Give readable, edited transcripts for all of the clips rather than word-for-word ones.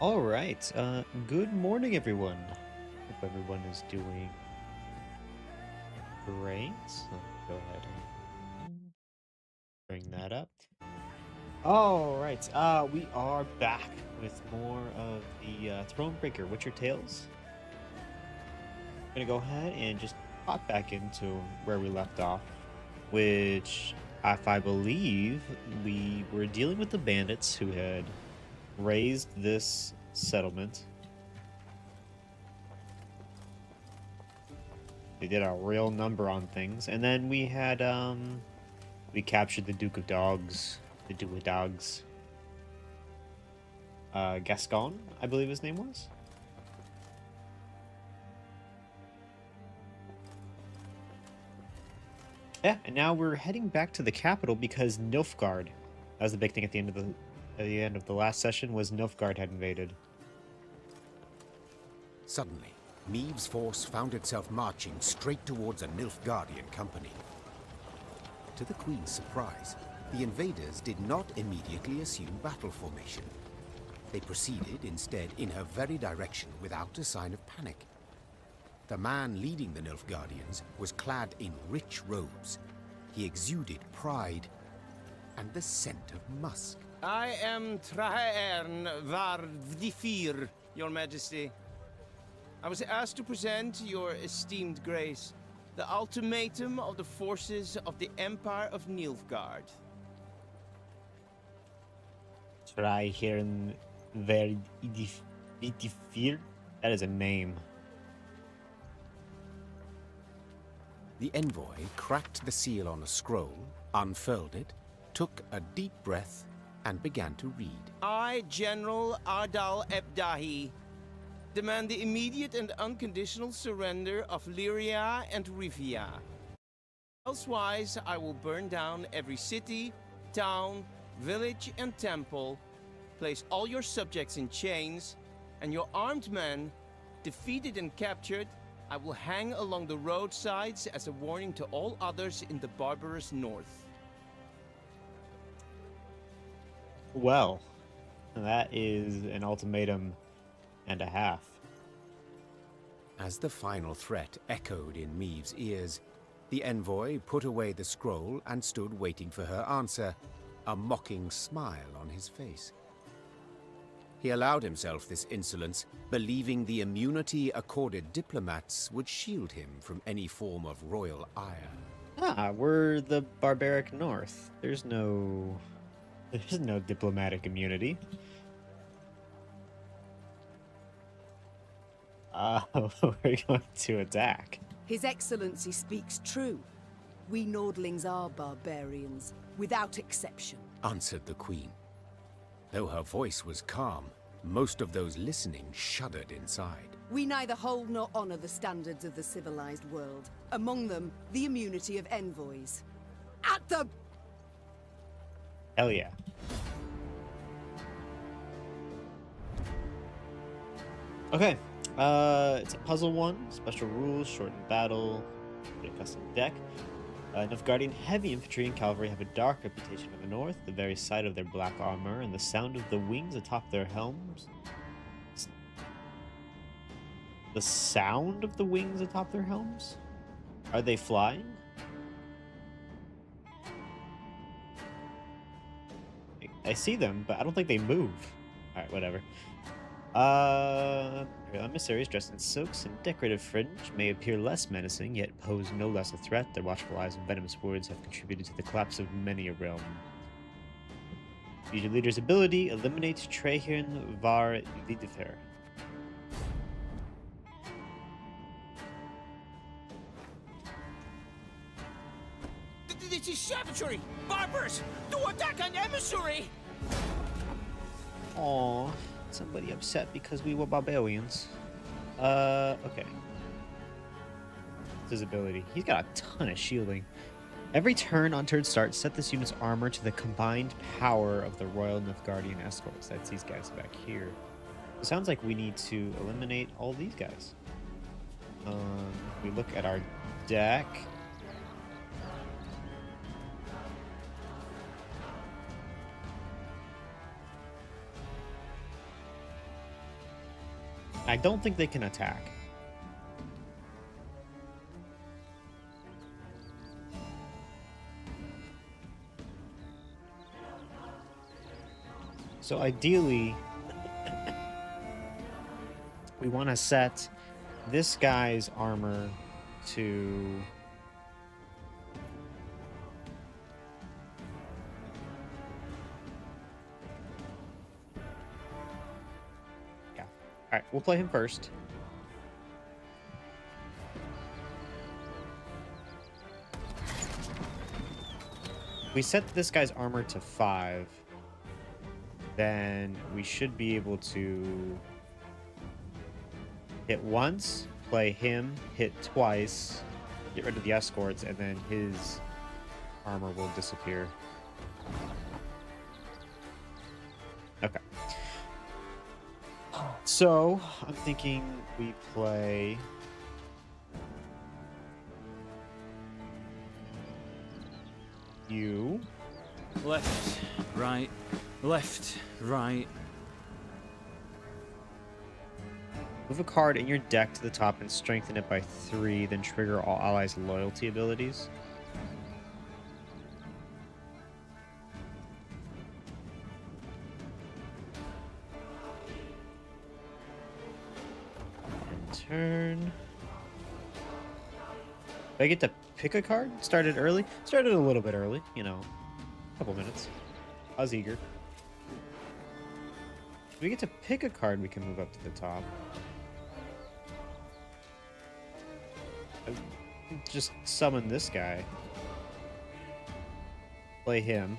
All right. Good morning, everyone. Hope everyone is doing great. Let me go ahead and bring that up. All right. We are back with more of the Thronebreaker Witcher Tales. I'm gonna go ahead and just pop back into where we left off, which, if I believe, we were dealing with the bandits who had raised this settlement. They did a real number on things. And then we had we captured the Duke of Dogs. The Duke of Dogs. Gascon, I believe his name was. Yeah, and now we're heading back to the capital because Nilfgaard. That was the big thing at the end of the last session, was Nilfgaard had invaded. Suddenly, Meave's force found itself marching straight towards a Nilfgaardian company. To the Queen's surprise, the invaders did not immediately assume battle formation. They proceeded instead in her very direction without a sign of panic. The man leading the Nilfgaardians was clad in rich robes. He exuded pride and the scent of musk. I am Traern Vardifir, Your Majesty. I was asked to present your esteemed grace the ultimatum of the forces of the Empire of Nilfgaard. Traern Verdifir? That is a name. The envoy cracked the seal on a scroll, unfurled it, took a deep breath, and began to read. I, General Ardal Ebdahi, demand the immediate and unconditional surrender of Lyria and Rivia. Elsewise, I will burn down every city, town, village, and temple, place all your subjects in chains, and your armed men, defeated and captured, I will hang along the roadsides as a warning to all others in the barbarous north. Well, that is an ultimatum and a half. As the final threat echoed in Meave's ears, the envoy put away the scroll and stood waiting for her answer, a mocking smile on his face. He allowed himself this insolence, believing the immunity accorded diplomats would shield him from any form of royal ire. We're the barbaric north. There's no diplomatic immunity. We're going to attack. His Excellency speaks true. We Nordlings are barbarians, without exception, Answered the Queen. Though her voice was calm, most of those listening shuddered inside. We neither hold nor honor the standards of the civilized world. Among them, the immunity of envoys. At the... Hell yeah. Okay. It's a puzzle one. Special rules, shortened battle, a custom deck. Nilfgaardian heavy infantry and cavalry have a dark reputation in the north. The very sight of their black armor and the sound of the wings atop their helms. The sound of the wings atop their helms? Are they flying? I see them, but I don't think they move. Alright, whatever. Emissaries dressed in silks and decorative fringe may appear less menacing, yet pose no less a threat. Their watchful eyes and venomous words have contributed to the collapse of many a realm. Use your leader's ability, eliminate Trahern var Vidifer. This is savagery! Barbers! Do attack an emissary! Aww, somebody upset because we were barbarians. Okay. His ability. He's got a ton of shielding. Every turn on turn start, set this unit's armor to the combined power of the Royal Nilfgaardian escorts. That's these guys back here. It sounds like we need to eliminate all these guys. We look at our deck. I don't think they can attack. So ideally, we want to set this guy's armor to... Yeah. All right, we'll play him first. We set this guy's armor to 5. Then we should be able to hit once, play him, hit twice, get rid of the escorts, and then his armor will disappear. Okay. So, I'm thinking we play... you. Left, right, left, right. Move a card in your deck to the top and strengthen it by 3, then trigger all allies' loyalty abilities. And turn. Do I get to pick a card? Started early? Started a little bit early, you know. A couple minutes. I was eager. If we get to pick a card, we can move up to the top. Just summon this guy. Play him.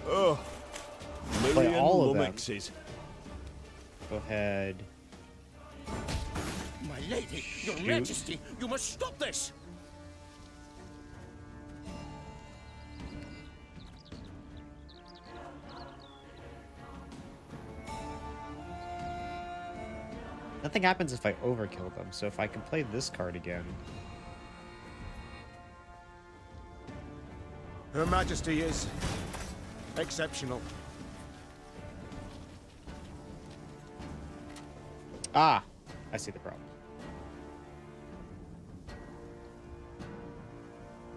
Oh, Play all of them. Lumixes. Go ahead. My lady, your Shoot. majesty, you must stop this! Nothing happens if I overkill them, so if I can play this card again. Her Majesty is exceptional. Ah! I see the problem.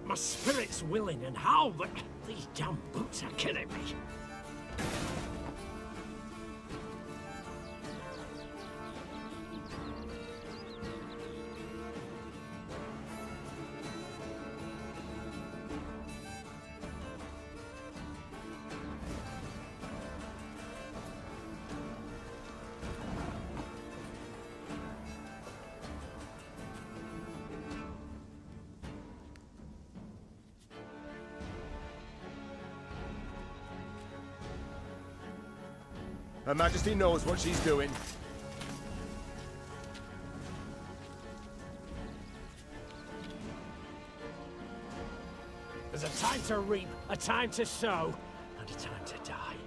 My spirit's willing and how, but these damn boots are killing me. Her Majesty knows what she's doing. There's a time to reap, a time to sow, and a time to die.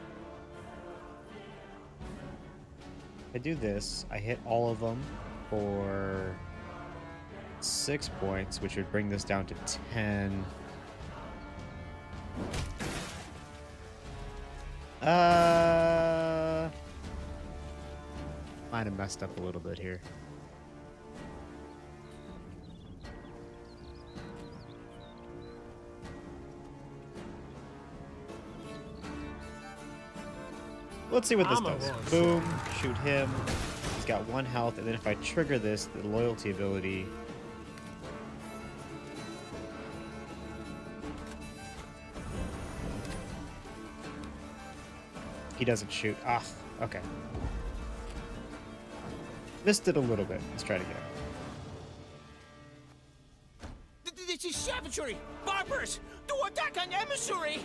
I do this, I hit all of them for 6 points, which would bring this down to 10. Might have messed up a little bit here. Let's see what this I'm a does. war Boom, shoot him. He's got 1 health, and then if I trigger this, the loyalty ability. He doesn't shoot. Ah, okay. Missed it a little bit. Let's try it again. This is savagery! Barbarous! To attack an emissary!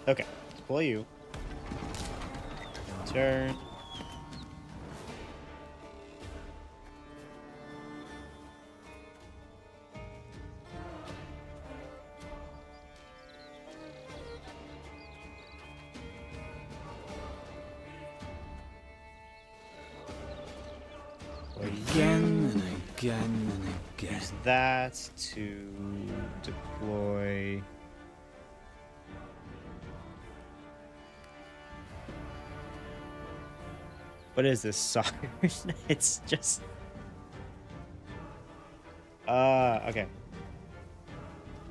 Okay, let's play you. Turn. Play Again you. and again and again. Use that to deploy. What is this song? It's just okay.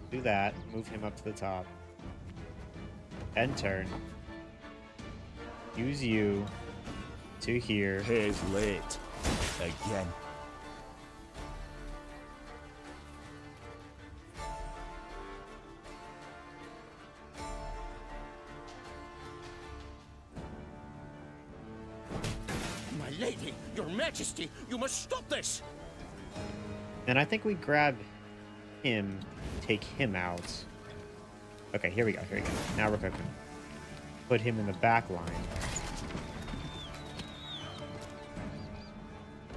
Do that. Move him up to the top. End turn. Use you to here. Here's late. Again. My lady, your majesty, you must stop this! And I think we grab him, take him out. Okay, here we go, here we go. Now we're cooking. Put him in the back line.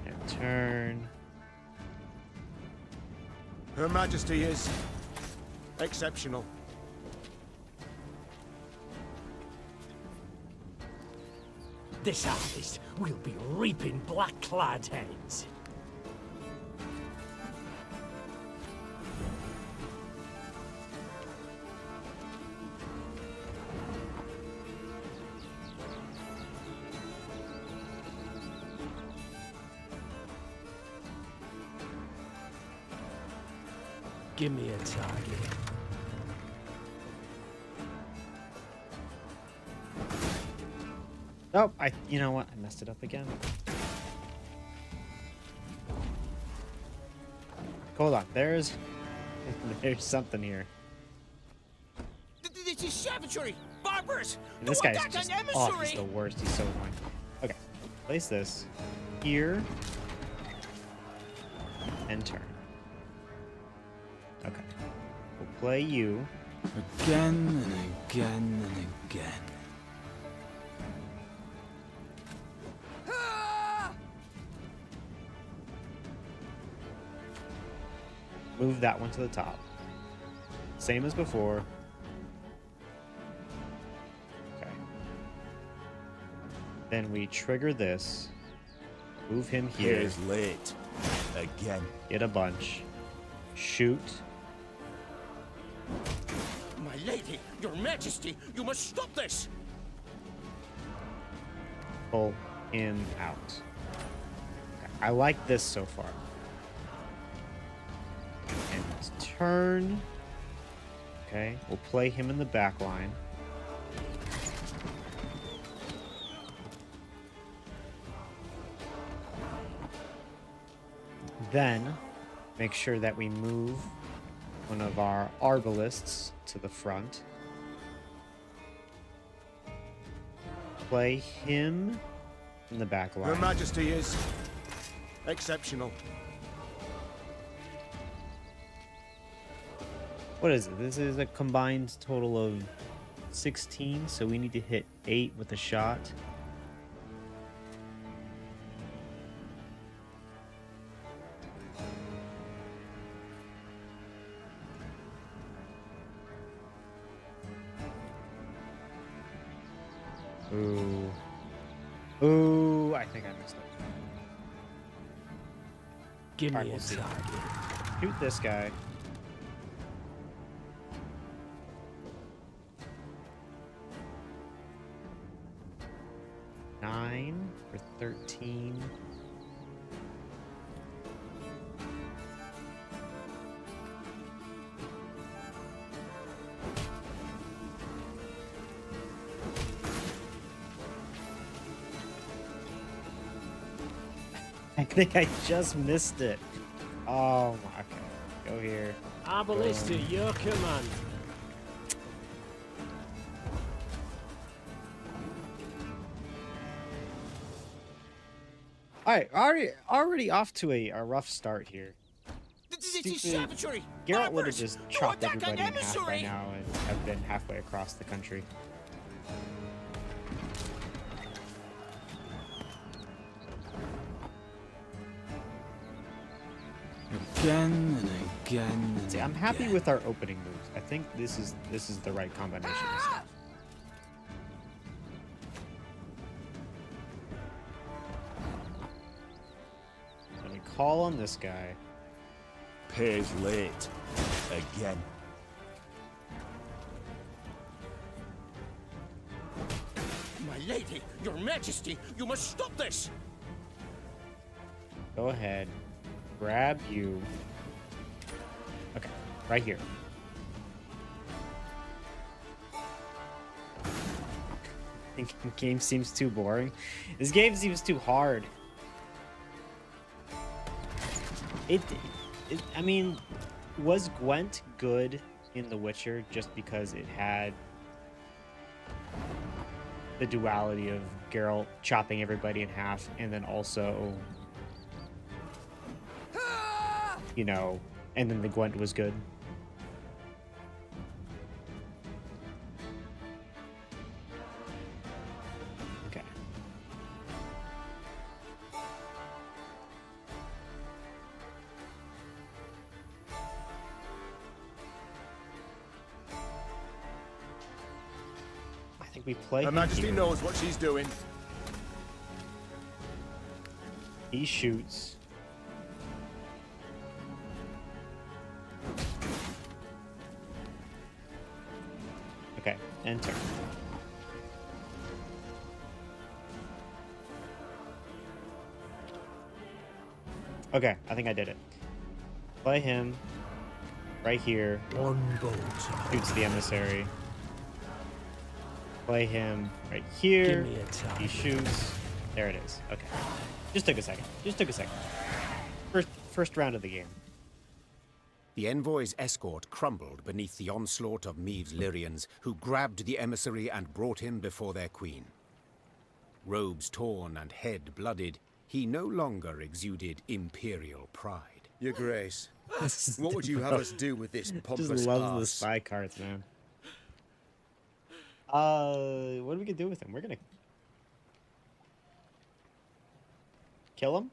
And turn. Her Majesty is exceptional. This harvest will be reaping black-clad heads. Give me a target. Oh, you know what? I messed it up again. Hold on, there's something here. This is savagery! Barbarous! And this Don't guy's attack just, an oh, emissary! he's the worst. He's so annoying. Okay, place this here and turn. Okay, we'll play you. Again and again and again. Move that one to the top. Same as before. Okay. Then we trigger this. Move him here. Here's late. Again. Get a bunch. Shoot. My lady, your majesty, you must stop this! Pull him out. Okay. I like this so far. And turn. Okay, we'll play him in the back line. Then, make sure that we move one of our arbalists to the front. Play him in the back line. Her Majesty is exceptional. What is it? This is a combined total of 16, so we need to hit 8 with a shot. Ooh. Ooh, I think I missed it. Give me Alright, a we'll see. target. Shoot this guy. Nine for 13. I think I just missed it. Oh, my, okay. Go here. Arbalist to your command. All right, already off to a rough start here. This is Stupid. savagery! Garrett would have Barbarous! just Don't chopped attack an everybody in half by emissary! now and have been halfway across the country. Again and again and See, I'm happy again. with our opening moves. I think this is the right combination. of stuff. Let me call on this guy. Pays late. Again. My lady, your majesty, you must stop this! Go ahead. Grab you. Okay, right here. Game seems too boring. This game seems too hard. I mean, was Gwent good in The Witcher just because it had the duality of Geralt chopping everybody in half, and then also, you know, and then the Gwent was good? Okay. I think we play Her him Majesty here. knows what she's doing. He shoots. Okay, enter. Okay, I think I did it. Play him right here. One bolt. Shoots the emissary. Play him right here. Give me a time. He shoots. There it is. Okay. Just took a second. First round of the game. The envoy's escort crumbled beneath the onslaught of Maeve's Lyrians, who grabbed the emissary and brought him before their queen. Robes torn and head blooded, he no longer exuded imperial pride. Your Grace, what would you have us do with this pompous Just loves the arse? spy cards, man. What are we gonna do with him? We're gonna kill him.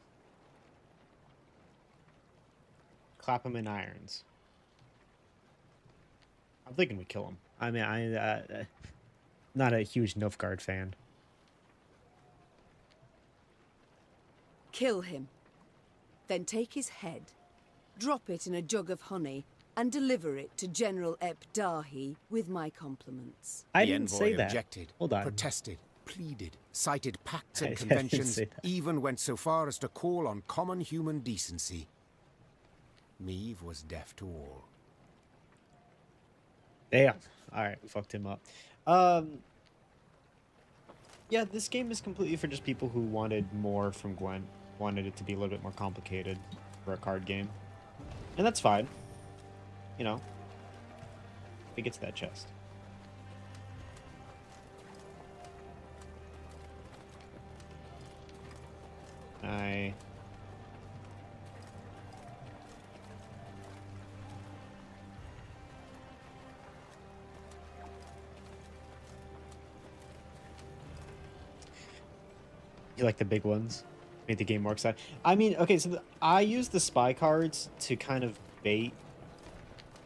Clap him in irons. I'm thinking we kill him. I mean, not a huge Nilfgaard fan. Kill him. Then take his head, drop it in a jug of honey, and deliver it to General Epdahi with my compliments. I The didn't envoy say that. objected, Hold on. protested, pleaded, cited pacts I and didn't conventions, say that. even went so far as to call on common human decency. Maeve was deaf to all. Damn. All right, we fucked him up. Yeah, this game is completely for just people who wanted more from Gwent, wanted it to be a little bit more complicated for a card game, and that's fine. You know, it gets to that chest. You like the big ones? Made the game more exciting. I mean, okay, so I use the spy cards to kind of bait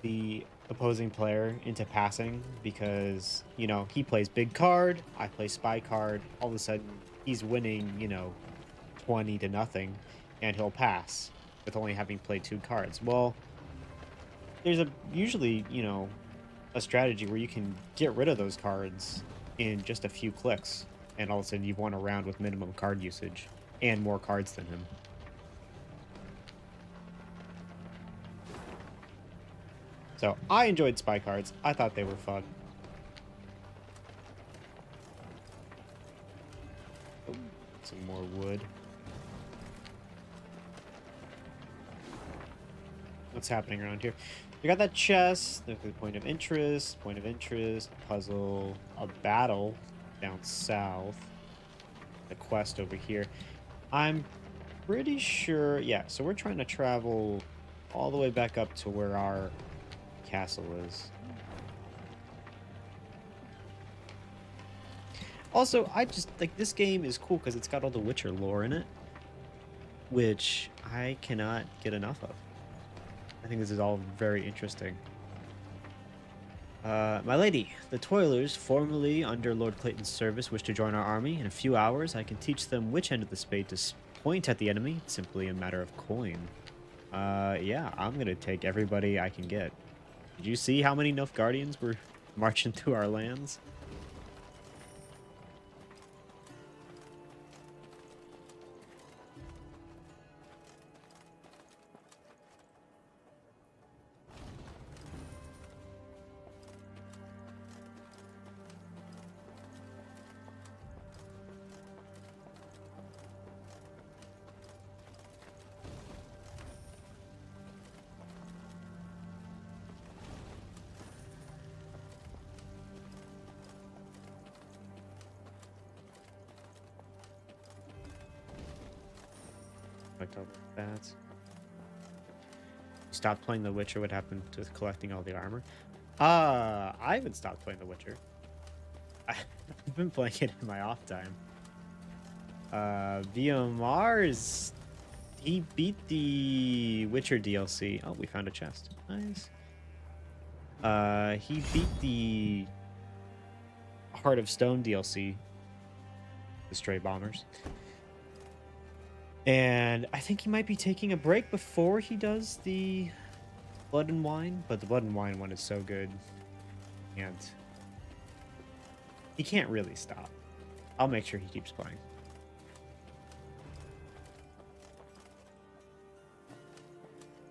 the opposing player into passing because, you know, he plays big card, I play spy card, all of a sudden he's winning, you know, 20-0, and he'll pass with only having played 2 cards. Well, there's usually, you know, a strategy where you can get rid of those cards in just a few clicks, and all of a sudden you've won a round with minimum card usage and more cards than him. So I enjoyed spy cards. I thought they were fun. Oh, some more wood. What's happening around here? We got that chest, the point of interest, puzzle, a battle down south, the quest over here. I'm pretty sure, yeah, so we're trying to travel all the way back up to where our castle is. Also, I just, like, this game is cool because it's got all the Witcher lore in it, which I cannot get enough of. I think this is all very interesting. My lady, the Toilers, formerly under Lord Clayton's service, wish to join our army. In a few hours, I can teach them which end of the spade to point at the enemy. It's simply a matter of coin. Yeah, I'm gonna take everybody I can get. Did you see how many Nilfgaardians were marching through our lands? Collect all the stats. You stopped playing The Witcher. What happened to collecting all the armor? I haven't stopped playing The Witcher. I've been playing it in my off time. VMR's... He beat the Witcher DLC. Oh, we found a chest. Nice. He beat the Heart of Stone DLC. The Stray Bombers. And I think he might be taking a break before he does the Blood and Wine. But the Blood and Wine one is so good. And he can't really stop. I'll make sure he keeps playing.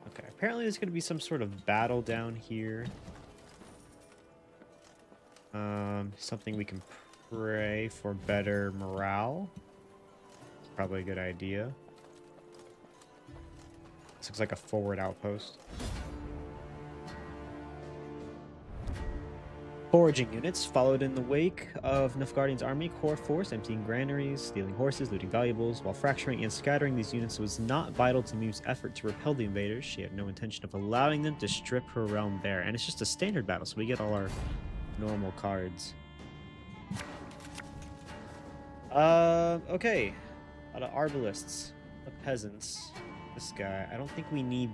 Okay, apparently there's going to be some sort of battle down here. Something we can pray for better morale. It's probably a good idea. This looks like a forward outpost. Foraging units followed in the wake of Nilfgaardian's army core force, emptying granaries, stealing horses, looting valuables. While fracturing and scattering these units was not vital to Muve's effort to repel the invaders, she had no intention of allowing them to strip her realm bare. And it's just a standard battle, so we get all our normal cards. Okay. A lot of arbalists. The peasants. This guy. I don't think we need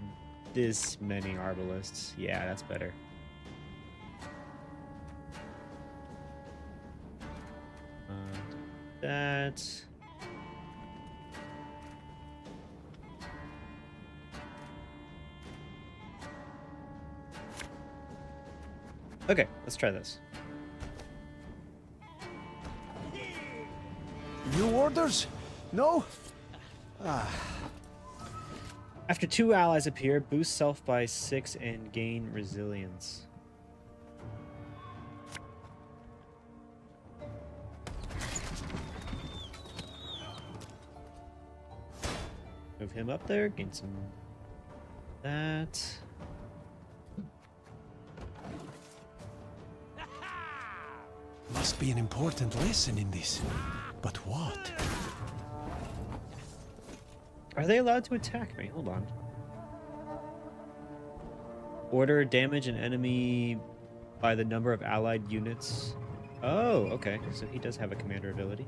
this many arbalists. Yeah, that's better. That. Okay, let's try this. New orders? No? After 2 allies appear, boost self by 6 and gain resilience. Move him up there, gain some that. Must be an important lesson in this. But what? Are they allowed to attack me? Hold on. Order damage an enemy by the number of allied units. Oh, okay. So he does have a commander ability.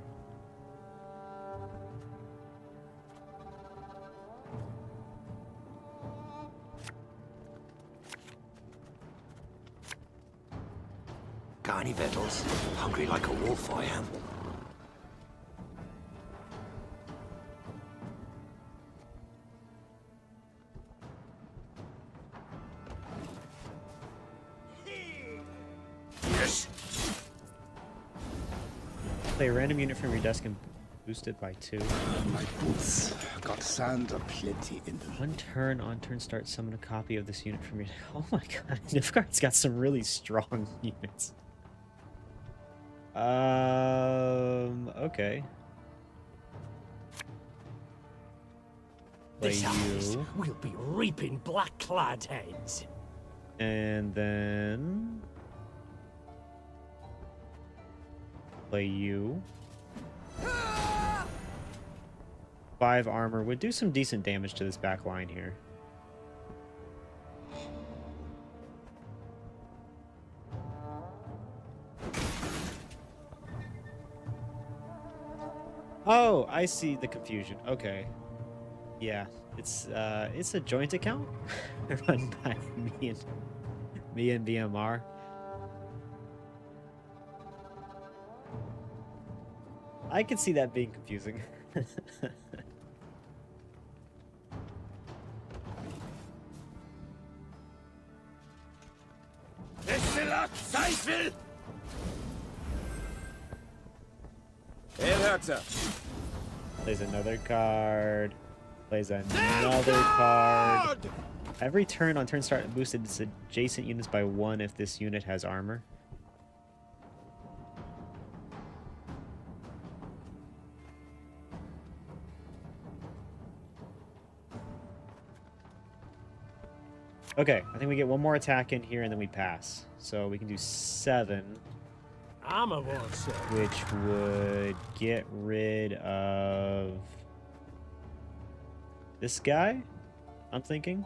Got any victuals? Hungry like a wolf, I am. Yes. Play a random unit from your desk and boost it by 2. My boots got sand aplenty in them. On turn start, summon a copy of this unit from your... Oh my god, Nilfgaard's got some really strong units. Okay. Play This eyes you. will be reaping black-clad heads. And then... Play you. 5 armor would do some decent damage to this back line here. Oh, I see the confusion. Okay. Yeah, it's a joint account run by me and BMR. I can see that being confusing. Plays another card. Plays another card. Every turn on turn start boosted its adjacent units by 1 if this unit has armor. Okay, I think we get 1 more attack in here and then we pass. So we can do 7. I'm a war, sir. Which would get rid of This guy, I'm thinking.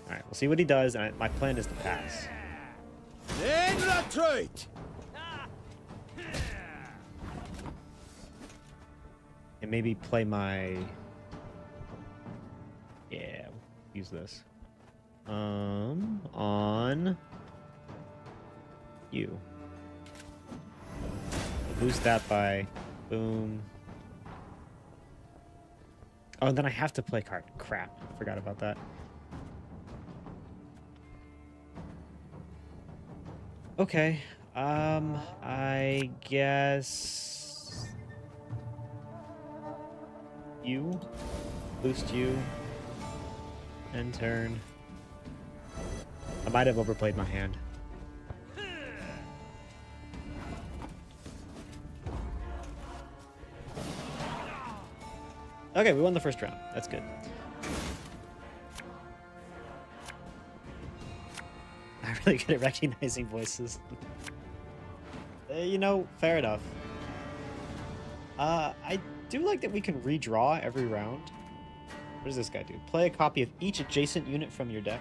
All right, we'll see what he does. And my plan is to pass. In retreat! And maybe play my... Yeah, use this. On you. Boost that by boom. Oh, and then I have to play card. Crap, forgot about that. Okay, I guess you boost you and turn. I might have overplayed my hand. Okay, we won the first round. That's good. I'm really good at recognizing voices. You know, fair enough. I do like that we can redraw every round. What does this guy do? Play a copy of each adjacent unit from your deck.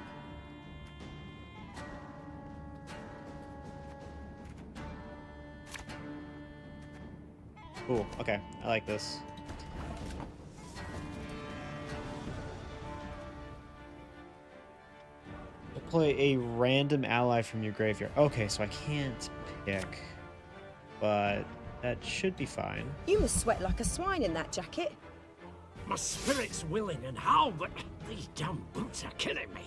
Cool. Okay, I like this. Play a random ally from your graveyard. Okay, so I can't pick, but that should be fine. You must sweat like a swine in that jacket. My spirit's willing and how, but these damn boots are killing me.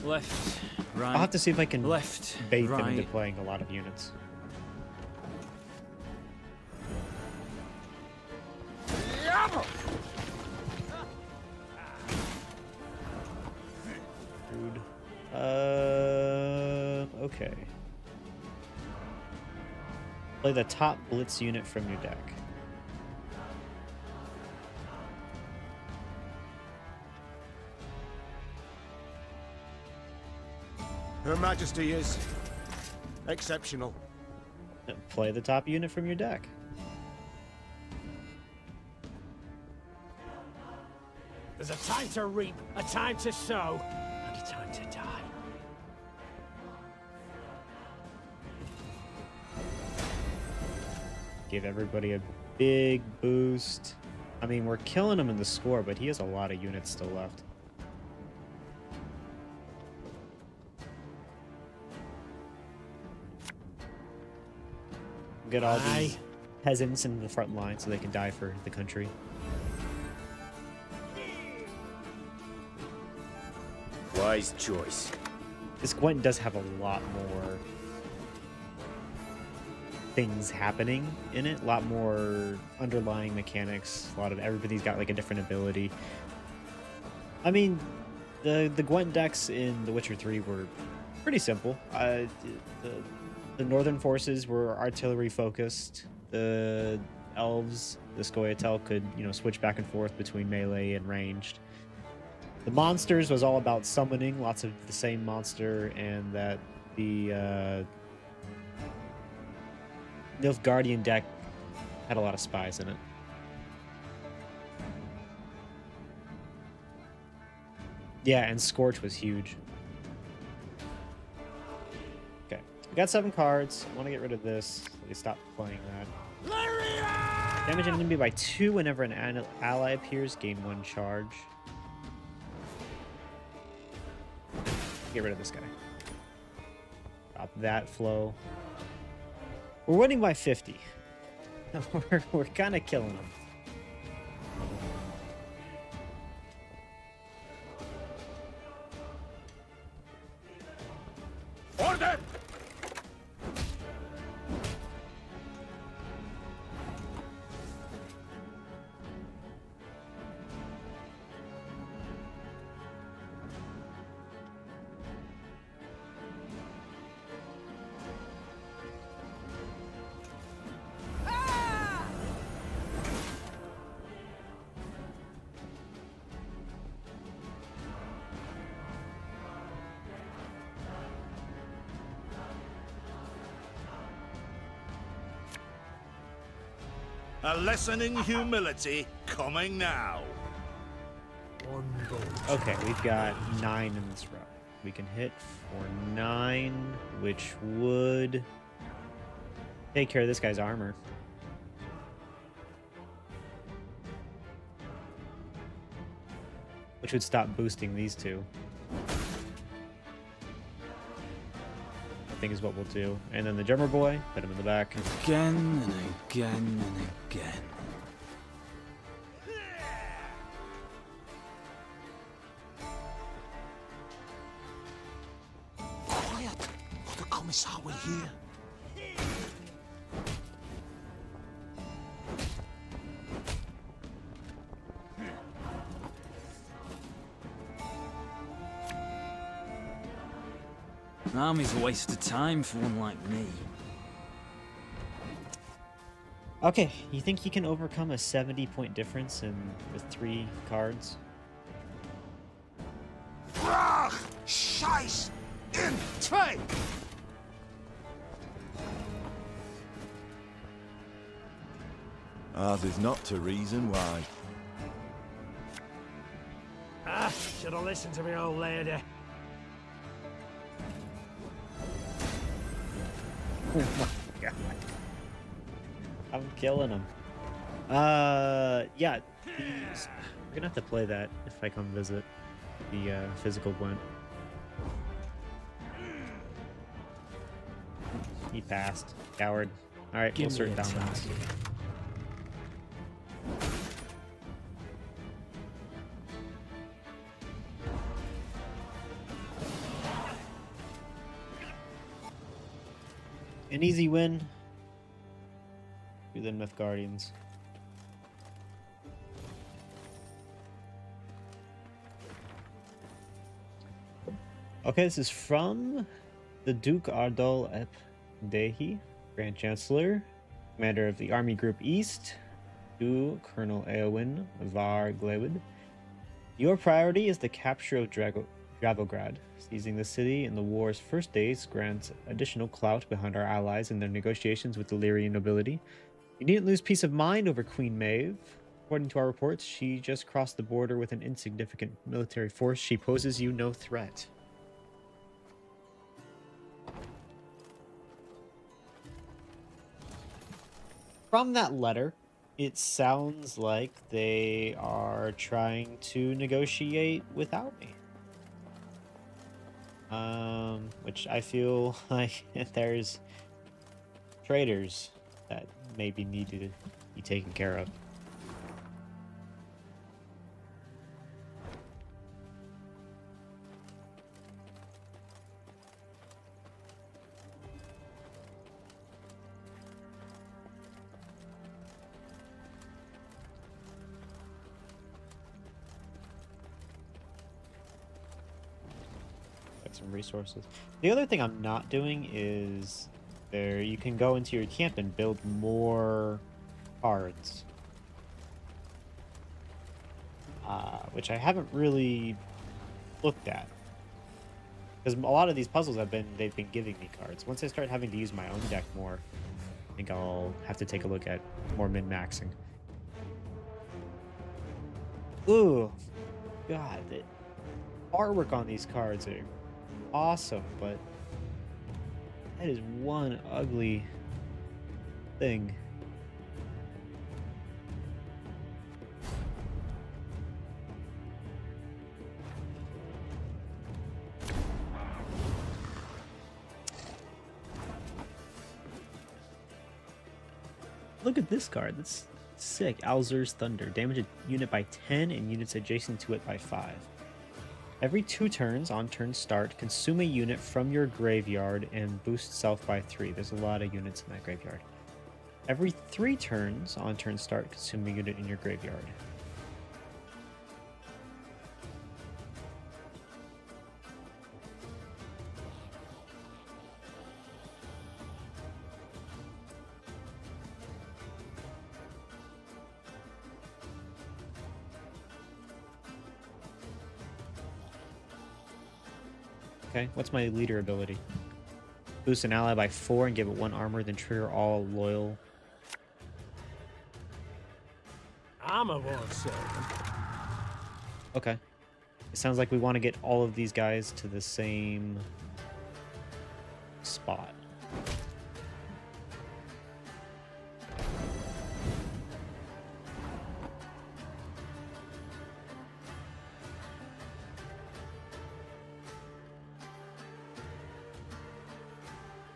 Left, right. I'll have to see if I can left, bait right. them into playing a lot of units. Rude. Okay. Play the top blitz unit from your deck. Her Majesty is exceptional. Play the top unit from your deck. There's a time to reap, a time to sow, and a time to die. Give everybody a big boost. I mean, we're killing him in the score, but he has a lot of units still left. Get all these peasants in the front line so they can die for the country. Wise choice. This Gwent does have a lot more things happening in it, a lot more underlying mechanics, a lot of everybody's got like a different ability. I mean, the Gwent decks in The Witcher 3 were pretty simple. The northern forces were artillery focused. The elves, the Scoia'tael, could, you know, switch back and forth between melee and ranged. The monsters was all about summoning lots of the same monster, and that the Nilfgaardian deck had a lot of spies in it. Yeah, and Scorch was huge. Okay, we got 7 cards. I want to get rid of this. Let me stop playing that. Damage an enemy by 2 whenever an ally appears. Gain 1 charge. Get rid of this guy. Stop that flow. We're winning by 50. we're kind of killing them. Order! A lesson in humility coming now. Okay, we've got 9 in this row. We can hit for 9, which would take care of this guy's armor. Which would stop boosting these two. I think is what we'll do. And then the drummer boy, put him in the back. Again and again and again. Quiet, or the commissar will hear. An army's a waste of time for one like me. Okay, you think he can overcome a 70-point difference with 3 cards? Brach! Scheiß! In Trade! Ours is not to reason why. Ah, should have listened to me old lady. Oh my god. I'm killing him. Yeah, we're gonna have to play that if I come visit the physical Gwent. He passed. Coward. Alright, we'll sort down that. An easy win. Do the Myth Guardians. Okay, this is from the Duke Ardal Ep Dehi, Grand Chancellor, Commander of the Army Group East, to Colonel Eowyn Var Glewid. Your priority is the capture of Dravograd. Seizing the city in the war's first days grants additional clout behind our allies in their negotiations with the Lyrian nobility. You needn't lose peace of mind over Queen Maeve. According to our reports, she just crossed the border with an insignificant military force. She poses you no threat. From that letter, it sounds like they are trying to negotiate without me. Which I feel like there's traitors that maybe need to be taken care of. Some resources. The other thing I'm not doing is you can go into your camp and build more cards, which I haven't really looked at because a lot of these puzzles they've been giving me cards. Once I start having to use my own deck more, I think I'll have to take a look at more min-maxing. Ooh, God, the artwork on these cards are awesome, but that is one ugly thing. Look at this card. That's sick. Alzur's Thunder. Damage a unit by 10 and units adjacent to it by 5. Every 2 turns on turn start, consume a unit from your graveyard and boost self by 3. There's a lot of units in that graveyard. Every 3 turns on turn start, consume a unit in your graveyard. Okay, what's my leader ability? Boost an ally by 4 and give it 1 armor, then trigger all loyal. Armor won't save them. Okay. It sounds like we want to get all of these guys to the same spot.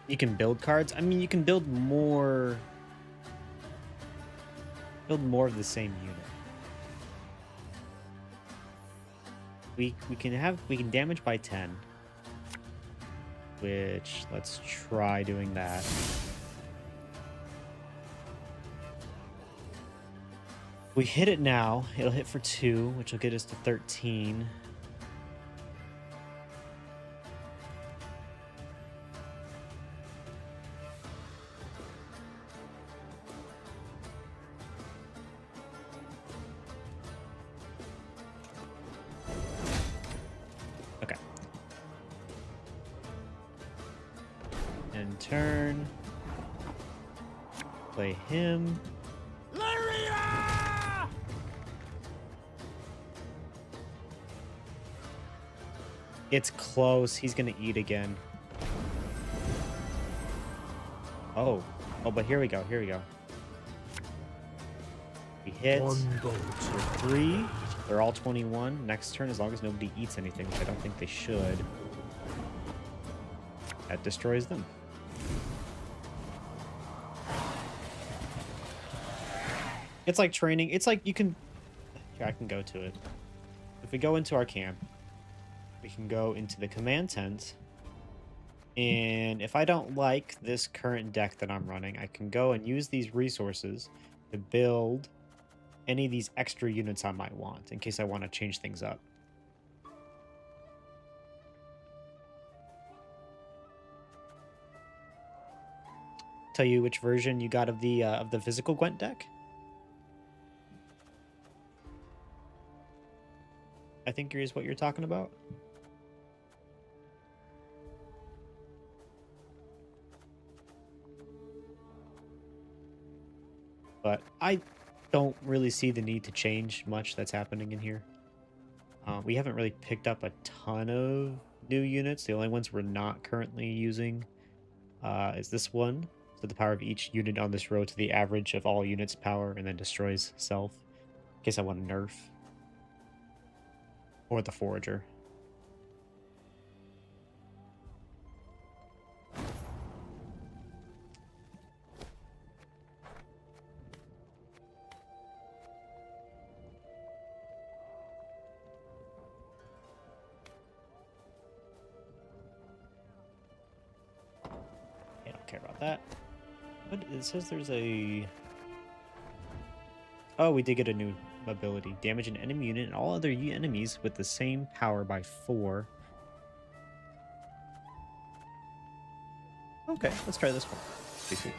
You can build cards. I mean, you can build more of the same unit. We can damage by 10, which let's try doing that. We hit it now. It'll hit for 2, which will get us to 13. Turn. Play him. Lyria! It's close. He's gonna eat again. Oh, but here we go. Here we go. We hit. For 3. They're all 21. Next turn, as long as nobody eats anything, which I don't think they should. That destroys them. It's like training. It's like you can... Here, I can go to it. If we go into our camp, we can go into the command tent. And if I don't like this current deck that I'm running, I can go and use these resources to build any of these extra units I might want, in case I want to change things up. Tell you which version you got of the physical Gwent deck? I think is what you're talking about. But I don't really see the need to change much that's happening in here. We haven't really picked up a ton of new units. The only ones we're not currently using is this one. So the power of each unit on this row to the average of all units' power, and then destroys self. In case I want to nerf. Or the Forager. I don't care about that. But it says there's a... Oh, we did get a new ability. Damage an enemy unit and all other enemies with the same power by 4. Okay, let's try this one. Pretty cool.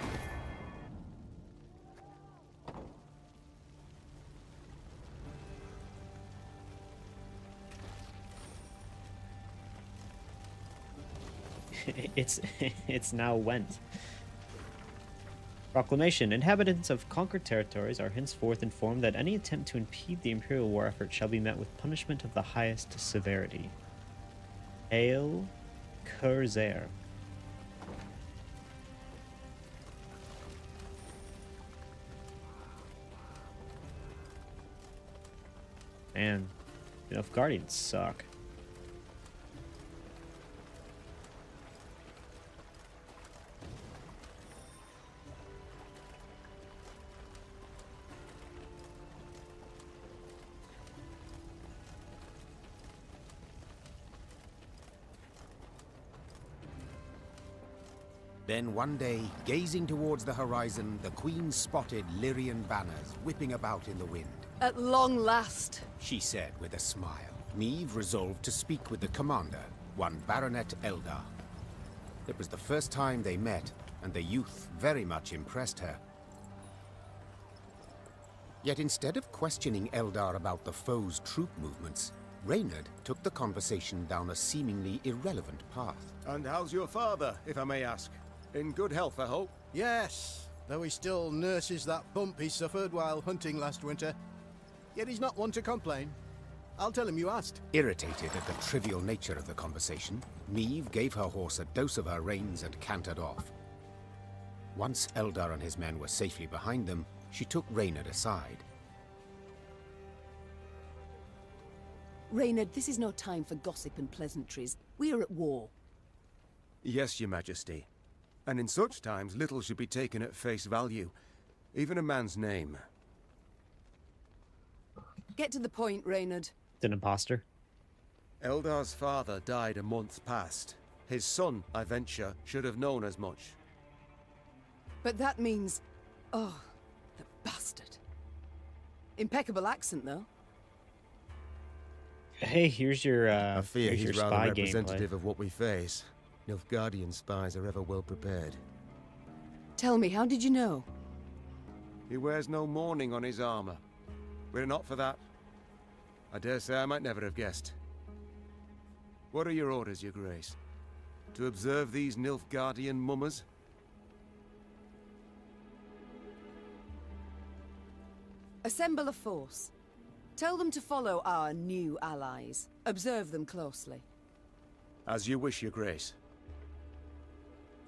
it's now went. Proclamation. Inhabitants of conquered territories are henceforth informed that any attempt to impede the Imperial war effort shall be met with punishment of the highest severity. Hail Curzer. Man, enough Guardians suck. Then one day, gazing towards the horizon, the Queen spotted Lyrian banners whipping about in the wind. At long last, She said with a smile. Neve resolved to speak with the commander, one Baronet Eldar. It was the first time they met, and the youth very much impressed her. Yet instead of questioning Eldar about the foe's troop movements, Reynard took the conversation down a seemingly irrelevant path. And how's your father, if I may ask? In good health, I hope? Yes, though he still nurses that bump he suffered while hunting last winter. Yet he's not one to complain. I'll tell him you asked. Irritated at the trivial nature of the conversation, Meve gave her horse a dose of her reins and cantered off. Once Eldar and his men were safely behind them, she took Reynard aside. Reynard, this is no time for gossip and pleasantries. We are at war. Yes, Your Majesty. And in such times, little should be taken at face value. Even a man's name. Get to the point, Reynard. It's an imposter. Eldar's father died a month past. His son, I venture, should have known as much. But that means... Oh, the bastard. Impeccable accent, though. Hey, here's your I fear here's he's your rather spy representative gameplay. of what we face. Nilfgaardian spies are ever well prepared. Tell me, how did you know? He wears no mourning on his armor. Were it not for that, I dare say I might never have guessed. What are your orders, Your Grace? To observe these Nilfgaardian mummers? Assemble a force. Tell them to follow our new allies. Observe them closely. As you wish, Your Grace.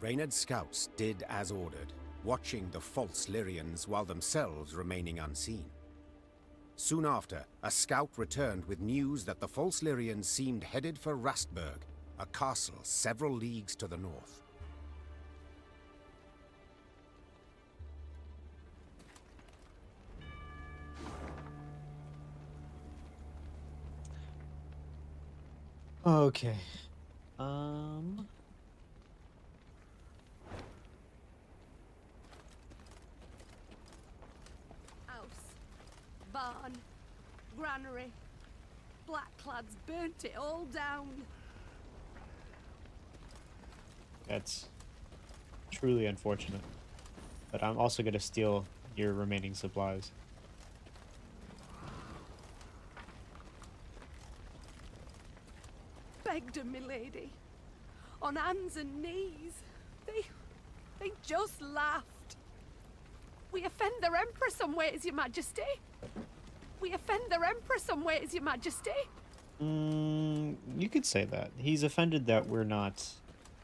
Reynard's scouts did as ordered, watching the false Lyrians while themselves remaining unseen. Soon after, a scout returned with news that the false Lyrians seemed headed for Rastburg, a castle several leagues to the north. Okay. House, barn, granary. Blackclads burnt it all down. That's truly unfortunate. But I'm also going to steal your remaining supplies. Begged her, milady. On hands and knees. They just laughed. We offend their emperor some ways, Your Majesty. We offend their emperor some ways, Your Majesty. You could say that. He's offended that we're not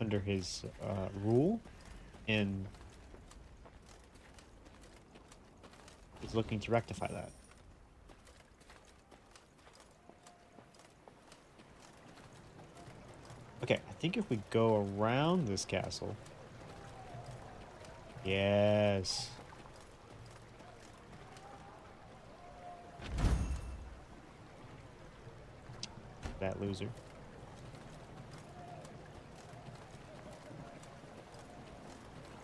under his rule, and he's looking to rectify that. Okay, I think if we go around this castle... Yes. That loser.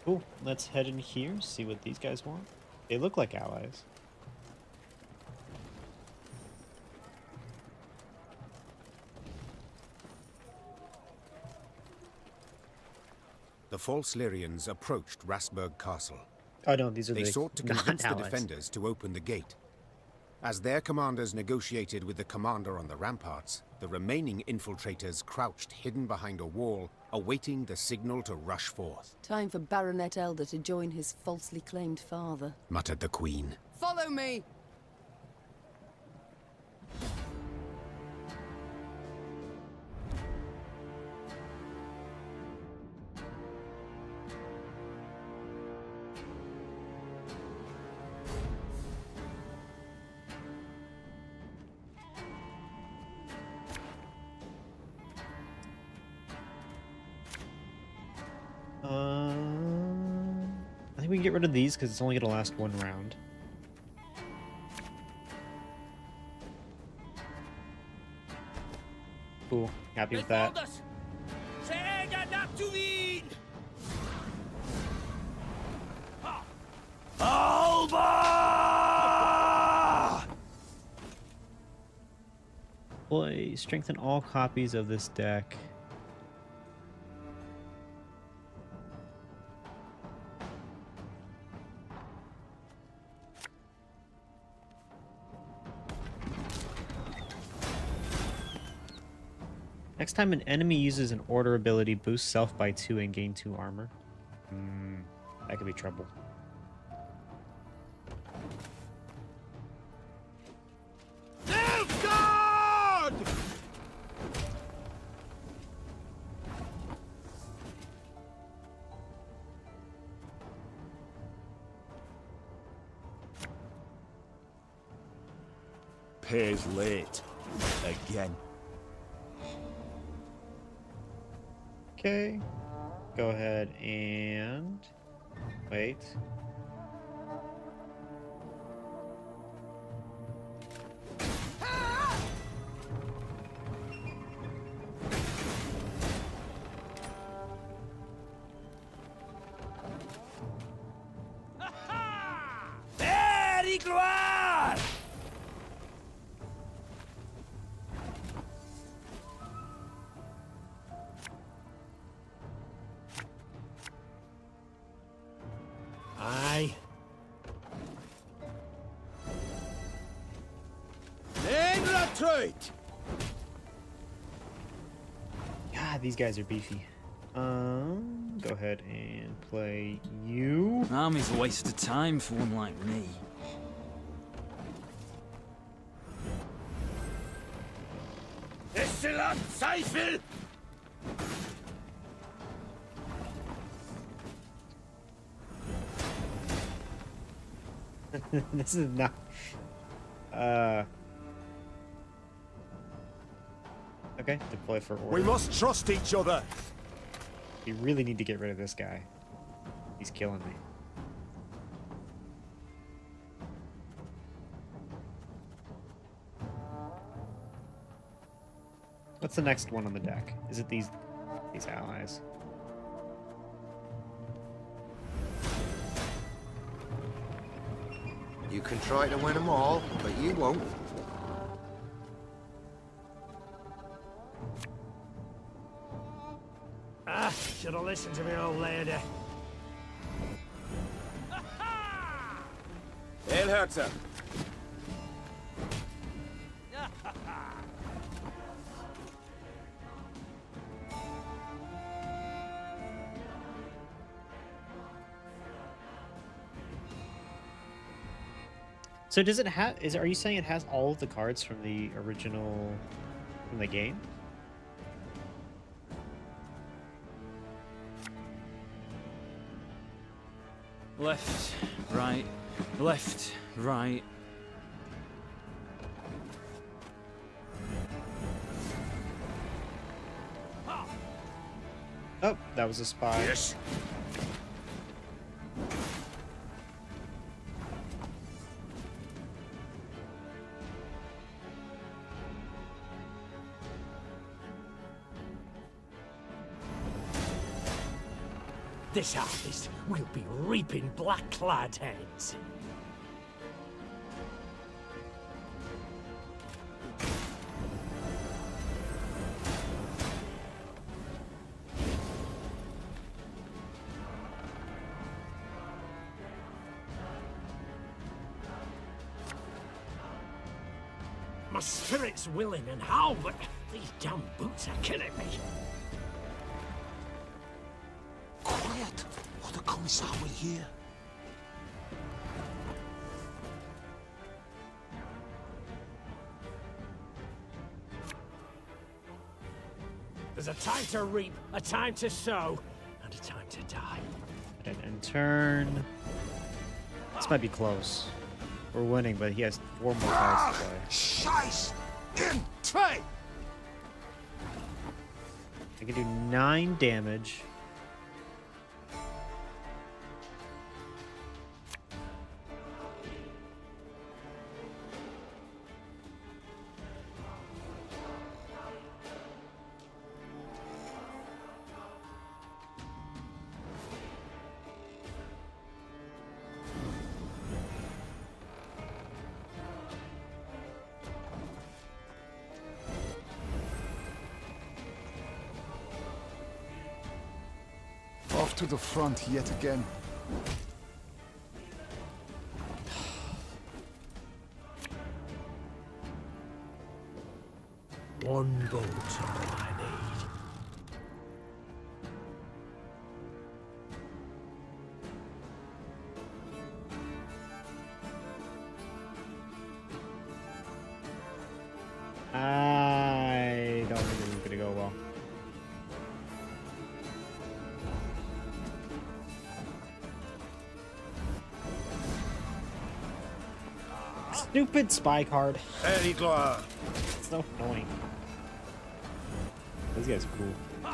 Cool. Let's head in here, see what these guys want. They look like allies. The false Lyrians approached Rastburg Castle. Oh no, these are They the sought to convince the non-allies. defenders to open the gate. As their commanders negotiated with the commander on the ramparts, the remaining infiltrators crouched hidden behind a wall, awaiting the signal to rush forth. Time for Baronet Elder to join his falsely claimed father. Muttered the Queen. Follow me! I think we can get rid of these because it's only going to last one round. Cool. Happy with that. Alba! Boy, strengthen all copies of this deck. Next time an enemy uses an order ability, boost self by 2 and gain 2 armor. That could be trouble. Repairs late. Again. Okay. Go ahead and wait. Very gloire! Aye. In retreat! God, these guys are beefy. Go ahead and play you. An army's a waste of time for one like me. Excellent Zweifel! This is not. Okay, deploy for order. We must trust each other. We really need to get rid of this guy. He's killing me. What's the next one on the deck? Is it these allies? You can try to win them all, but you won't. Ah, should have listened to me old lady. Hail, Herzer. So does it have? Are you saying it has all of the cards from the original, from the game? Left, right, left, right. Oh, that was a spy. Yes. This harvest will be reaping black-clad heads. My spirit's willing and how, but these damn boots are killing me. Quiet, or the Commissar will hear. There's a time to reap, a time to sow, and a time to die. And turn. This might be close. We're winning, but he has 4 more cards to play. Scheiß! In tray! I can do 9 damage. Off to the front yet again. One boat's all I need. I don't think this is gonna go well. Stupid spy card. Very glad. It's so annoying. This guy's cool. I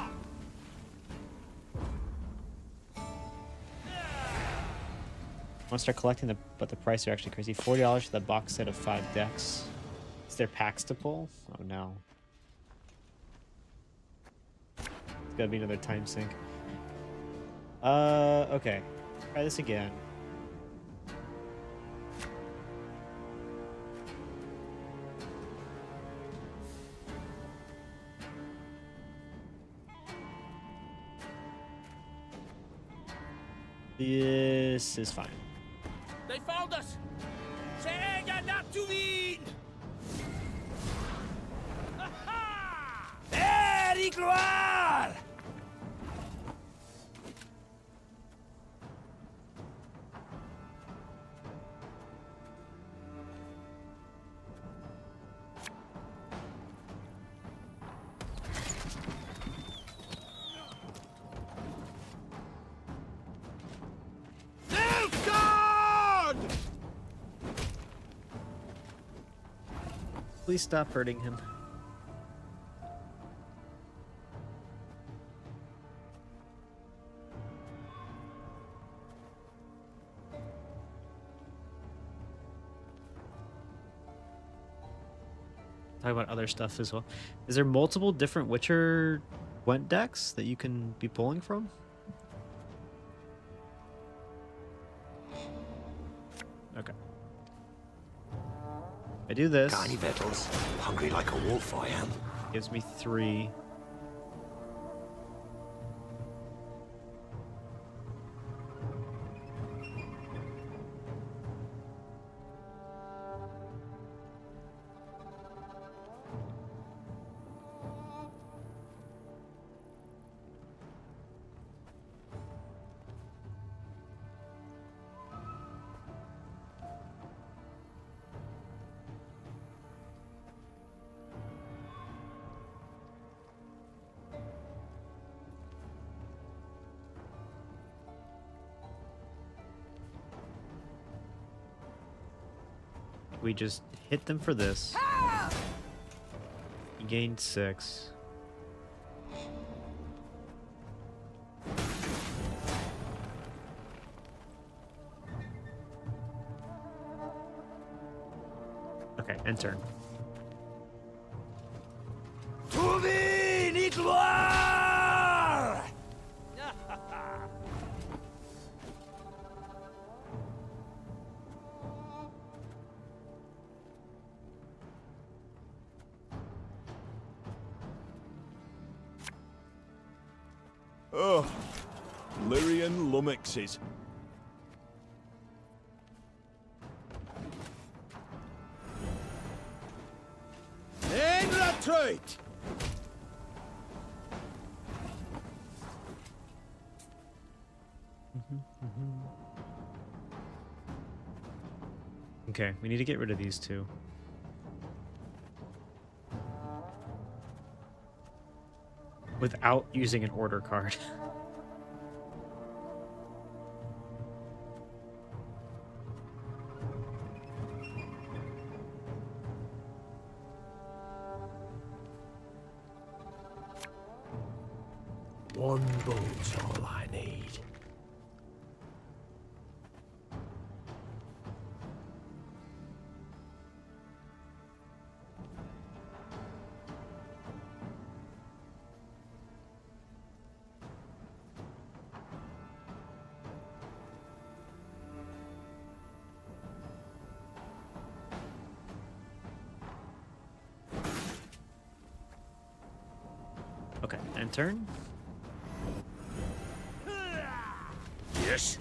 want to start collecting but the price are actually crazy. $40 for the box set of 5 decks. Is there packs to pull? Oh no. It's gotta be another time sink. Okay. Try this again. This is fine. They found us! Säga not to win! Very glad! Please stop hurting him. Talk about other stuff as well. Is there multiple different Witcher Gwent decks that you can be pulling from? Okay. I do this. Got any victuals? Hungry like a wolf, I am. Gives me 3. We just hit them for this. He gained 6. Okay, end turn. To win, it war! Oh, Lyrian lummoxes. In retreat! Okay, we need to get rid of these 2. Without using an order card. One bolt's all I need. Okay, end turn. Yes.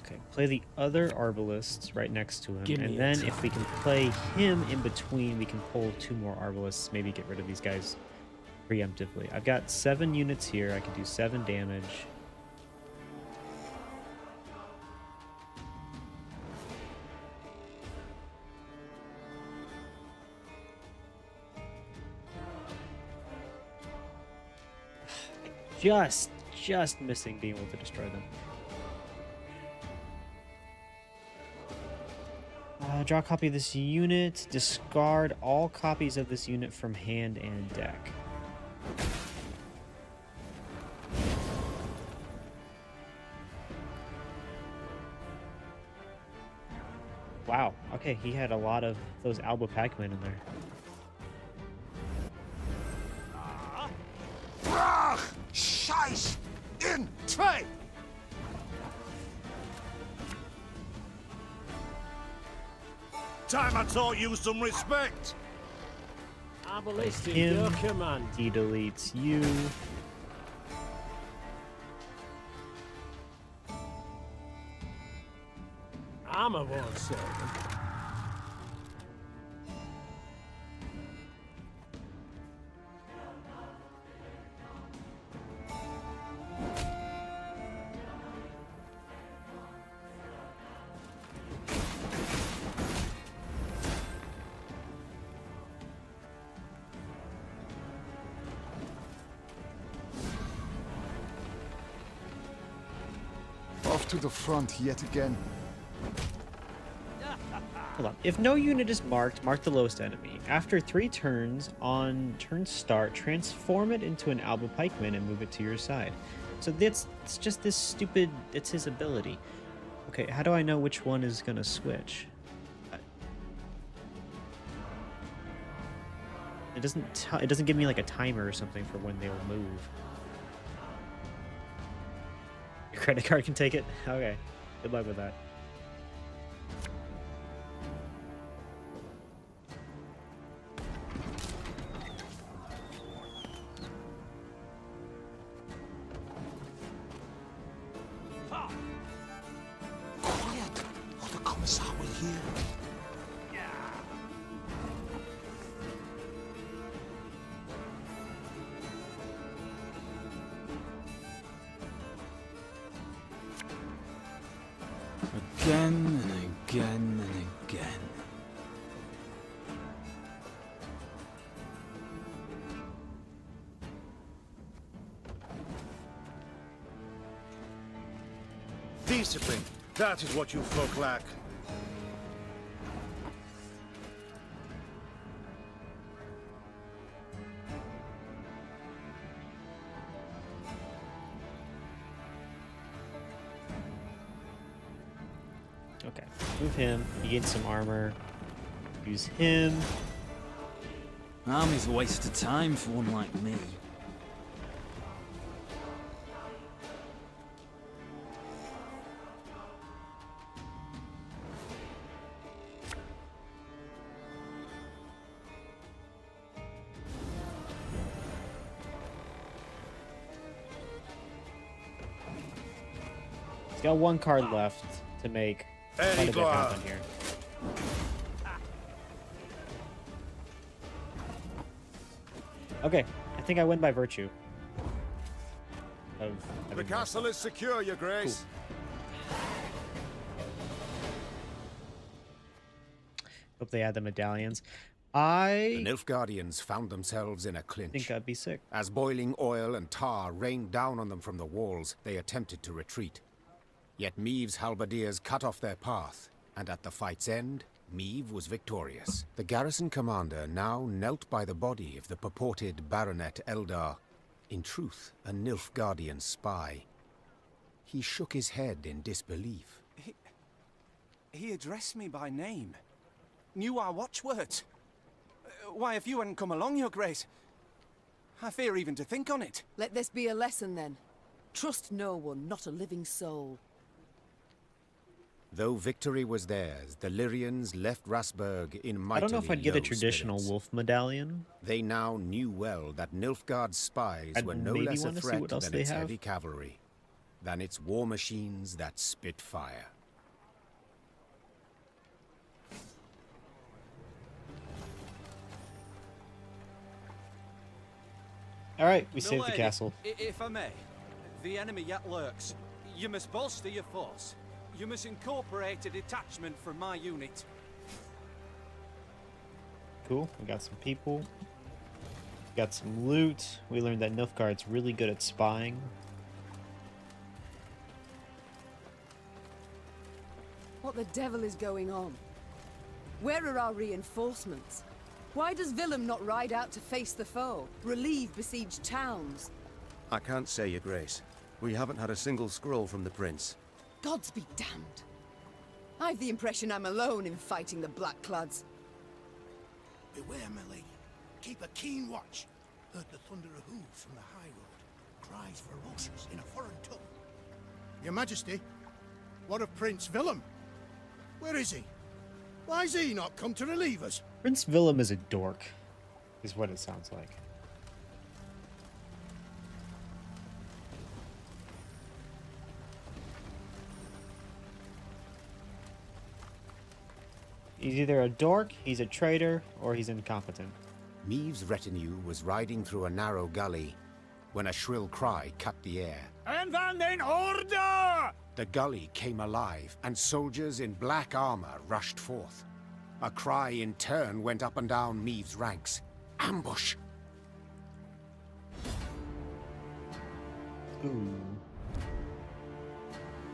Okay, play the other Arbalists right next to him. Give me And a then time. if we can play him in between, we can pull 2 more Arbalists, maybe get rid of these guys preemptively. I've got 7 units here. I can do 7 damage. just missing being able to destroy them. Draw a copy of this unit. Discard all copies of this unit from hand and deck. Wow. Okay, he had a lot of those Alba Pac-Man in there. Brach! Scheiß! In! Trade! Time I taught you some respect. Abolition, Him. your command. He deletes you. I'm a war servant. Off to the front yet again. Hold on. If no unit is marked, mark the lowest enemy. After 3 turns, on turn start, transform it into an Alba Pikeman and move it to your side. So it's just this stupid... It's his ability. Okay, how do I know which one is going to switch? It doesn't give me like a timer or something for when they will move. Your credit card can take it? Okay. Good luck with that. Quiet, or the Commissar will hear. Again and again and again. Discipline. That is what you folk lack. Okay. Move him. He gains some armor. Use him. Army's a waste of time for one like me. He's got 1 card left to make quite a bit happen here. Okay, I think I win by virtue. Of The having castle is secure, Your Grace. Hope they add the medallions. The I Nilfgaardians found themselves in a clinch. think I'd be sick. As boiling oil and tar rained down on them from the walls, they attempted to retreat. Yet Meave's halberdiers cut off their path, and at the fight's end, Meave was victorious. The garrison commander now knelt by the body of the purported Baronet Eldar, in truth a Nilfgaardian spy. He shook his head in disbelief. He addressed me by name. Knew our watchwords. Why, if you hadn't come along, Your Grace, I fear even to think on it. Let this be a lesson, then. Trust no one, not a living soul. Though victory was theirs, the Lyrians left Rasburg in mightily I don't know if I'd get a low traditional spirits. wolf medallion. They now knew well that Nilfgaard's spies I'd were no maybe less a wanna see threat what else than they its have. heavy cavalry, than its war machines that spit fire. All right, we saved the Milady, castle. If I may, the enemy yet lurks. You must bolster your force. You must incorporate a detachment from my unit. Cool. We got some people. Got some loot. We learned that Nilfgaard's really good at spying. What the devil is going on? Where are our reinforcements? Why does Willem not ride out to face the foe, relieve besieged towns? I can't say, Your Grace. We haven't had a single scroll from the Prince. Gods be damned. I've the impression I'm alone in fighting the Blackclads. Beware, my lady. Keep a keen watch. Heard the thunder of hooves from the high road. Cries ferocious in a foreign tongue. Your Majesty, what of Prince Willem? Where is he? Why's he not come to relieve us? Prince Willem is a dork, is what it sounds like. He's either a dork, he's a traitor, or he's incompetent. Meave's retinue was riding through a narrow gully when a shrill cry cut the air. En van den order! The gully came alive, and soldiers in black armor rushed forth. A cry in turn went up and down Meave's ranks. Ambush! Ooh.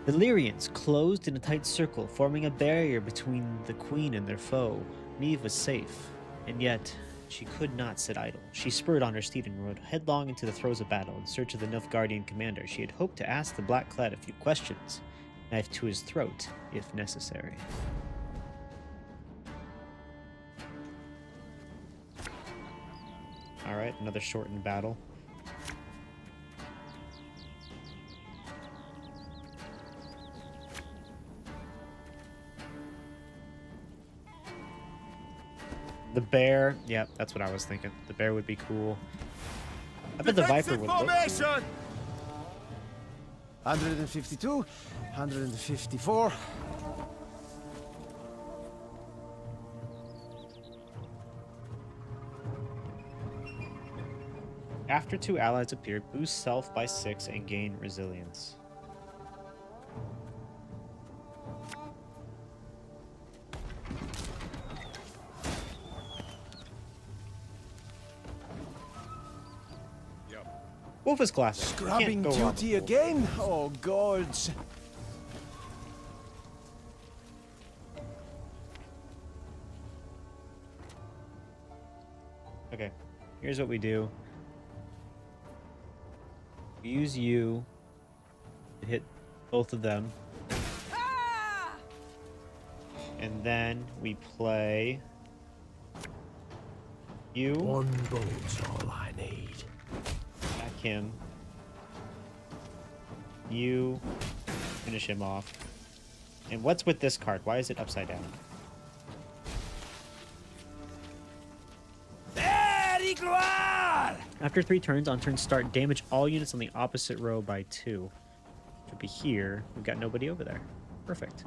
The Lyrians closed in a tight circle, forming a barrier between the queen and their foe. Meave was safe, and yet she could not sit idle. She spurred on her steed and rode headlong into the throes of battle in search of the Nilfgaardian commander. She had hoped to ask the Blackclad a few questions, knife to his throat, if necessary. Alright, another shortened battle. The bear, yeah, that's what I was thinking. The bear would be cool. I bet the viper would look cool. 152, 154. After two allies appear, boost self by 6 and gain resilience. Wolf is classic. Scrubbing duty again? Oh, gods. Okay, here's what we do. We use you to hit both of them. And then we play you. One bolt's all I need. Back him. You finish him off. And what's with this card? Why is it upside down? After 3 turns, on turn start, damage all units on the opposite row by 2. Should be here. We've got nobody over there. Perfect.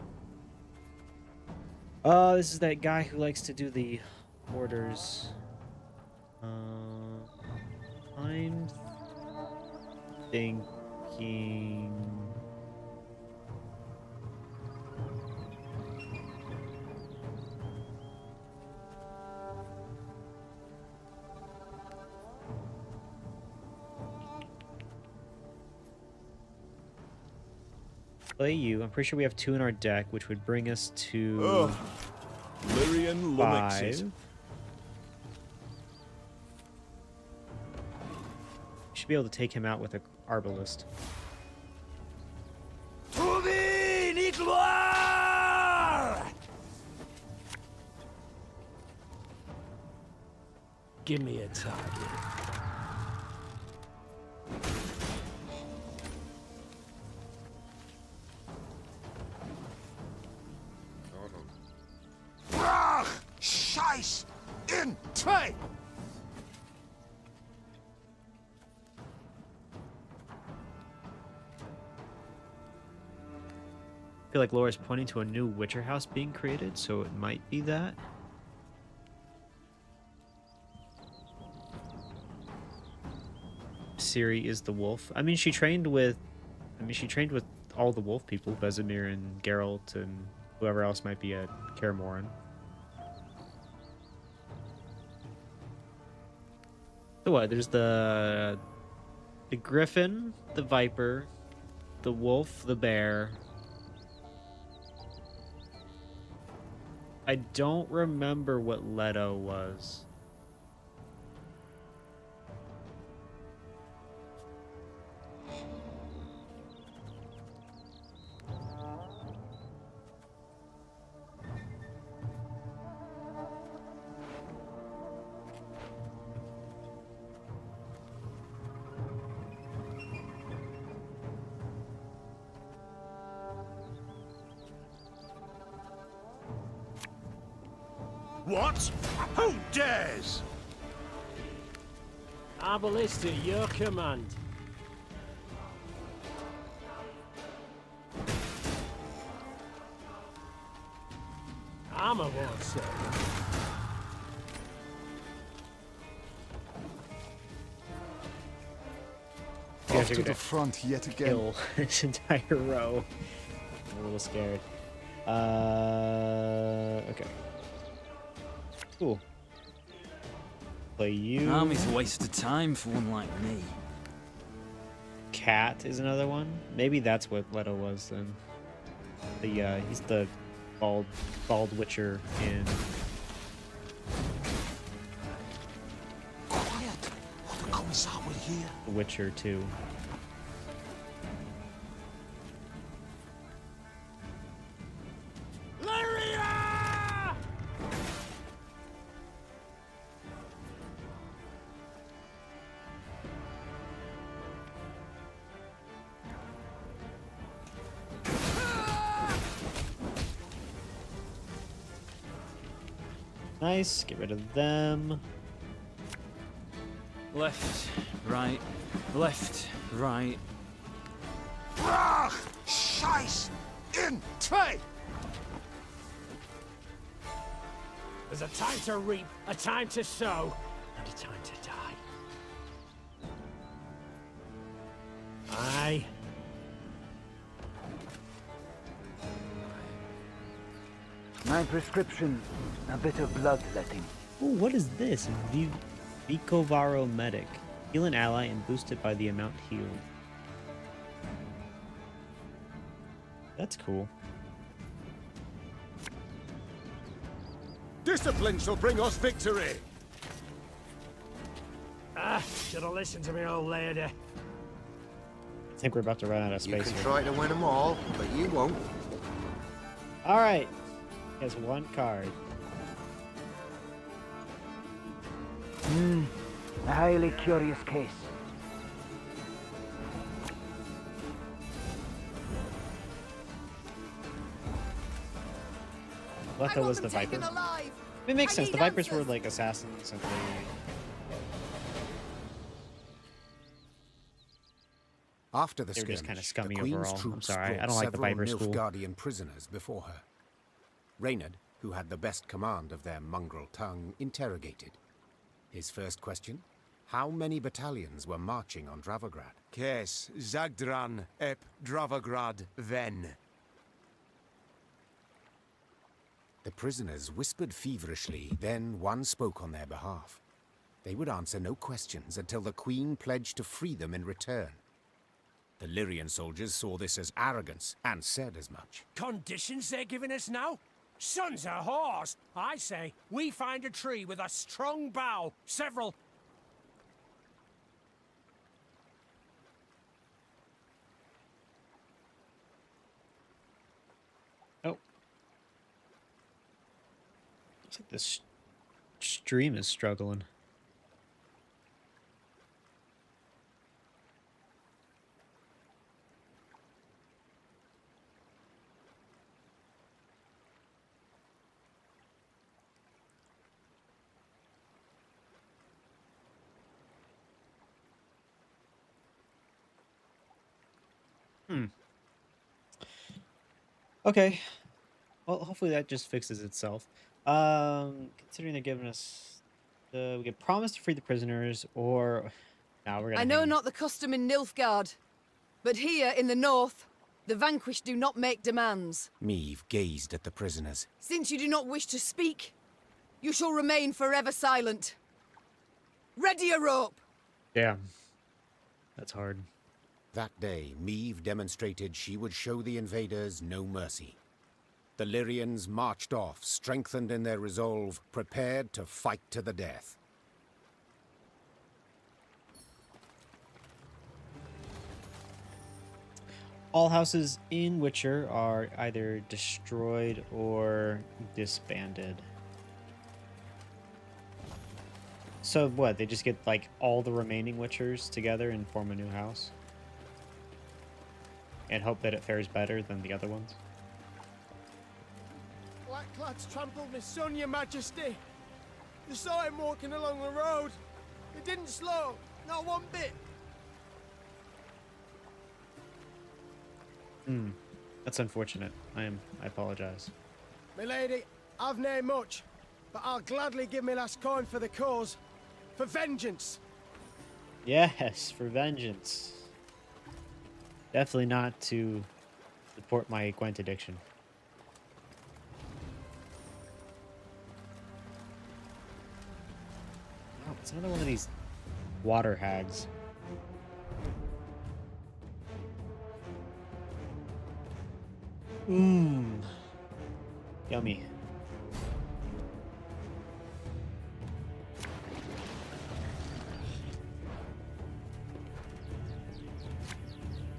This is that guy who likes to do the orders. I'm thinking... Play you. I'm pretty sure we have 2 in our deck, which would bring us to Lyrian 5. Should be able to take him out with an Arbalist. Give me a target. Scheiß in 2! I feel like Laura's pointing to a new Witcher house being created, so it might be that. Ciri is the wolf. I mean, she trained with all the wolf people, Vesemir and Geralt and whoever else might be at Kaer Morhen. So what? There's the griffin, the viper, the wolf, the bear, I don't remember what Leto was. What? Who dares? Our ballista, your command. Armor won't sir. You Off guys are to the gonna front yet again. kill this entire row. I'm a little scared. Okay. Cool. Play you. Army's a waste of time for one like me. Cat is another one. Maybe that's what Leto was then. The he's the bald witcher in Quiet, or the Commissar will hear. The Witcher 2. Lyria! Nice. Get rid of them. Left, right, left, right. Brach! Scheiß! In! Trey! There's a time to reap, a time to sow, and a time to die. Aye. My prescription, a bit of bloodletting. Ooh, what is this? Vicovaro Medic. Heal an ally and boost it by the amount healed. That's cool. Discipline shall bring us victory! Ah, should have listened to me old lady. I think we're about to run out of space. You can here. try to win them all, but you won't. All right. He has one card. A highly curious case. Leto was the Viper. It makes sense. The Vipers were like assassins and they... After the They were skirmish, just kinda scummy the Queen's overall. I'm troops sorry, I brought don't like the several Viper school. Nilfgaardian prisoners before her. Reynard, who had the best command of their mongrel tongue, interrogated. His first question: how many battalions were marching on Dravograd? Kes, Zagdran, Ep, Dravograd, Ven. The prisoners whispered feverishly, then one spoke on their behalf. They would answer no questions until the Queen pledged to free them in return. The Lyrian soldiers saw this as arrogance and said as much. Conditions they're giving us now? Sons of whores! I say, we find a tree with a strong bough, several... Oh. Looks like this stream is struggling. Okay. Well, hopefully that just fixes itself. Considering they're giving us, we get promised to free the prisoners, or now we're gonna. I know not the custom in Nilfgaard, but here in the north, the vanquished do not make demands. Meve gazed at the prisoners. Since you do not wish to speak, you shall remain forever silent. Ready a rope! Damn. That's hard. That day, Meve demonstrated she would show the invaders no mercy. The Lyrians marched off, strengthened in their resolve, prepared to fight to the death. All houses in Witcher are either destroyed or disbanded. So what, they just get like all the remaining Witchers together and form a new house? And hope that it fares better than the other ones? Blackclads trampled my son, your majesty. You saw him walking along the road. He didn't slow, not one bit. That's unfortunate. I apologize. Milady, I've nae much, but I'll gladly give me last coin for the cause. For vengeance. Yes, for vengeance. Definitely not to support my Gwent addiction. Oh, it's another one of these water hags. Yummy.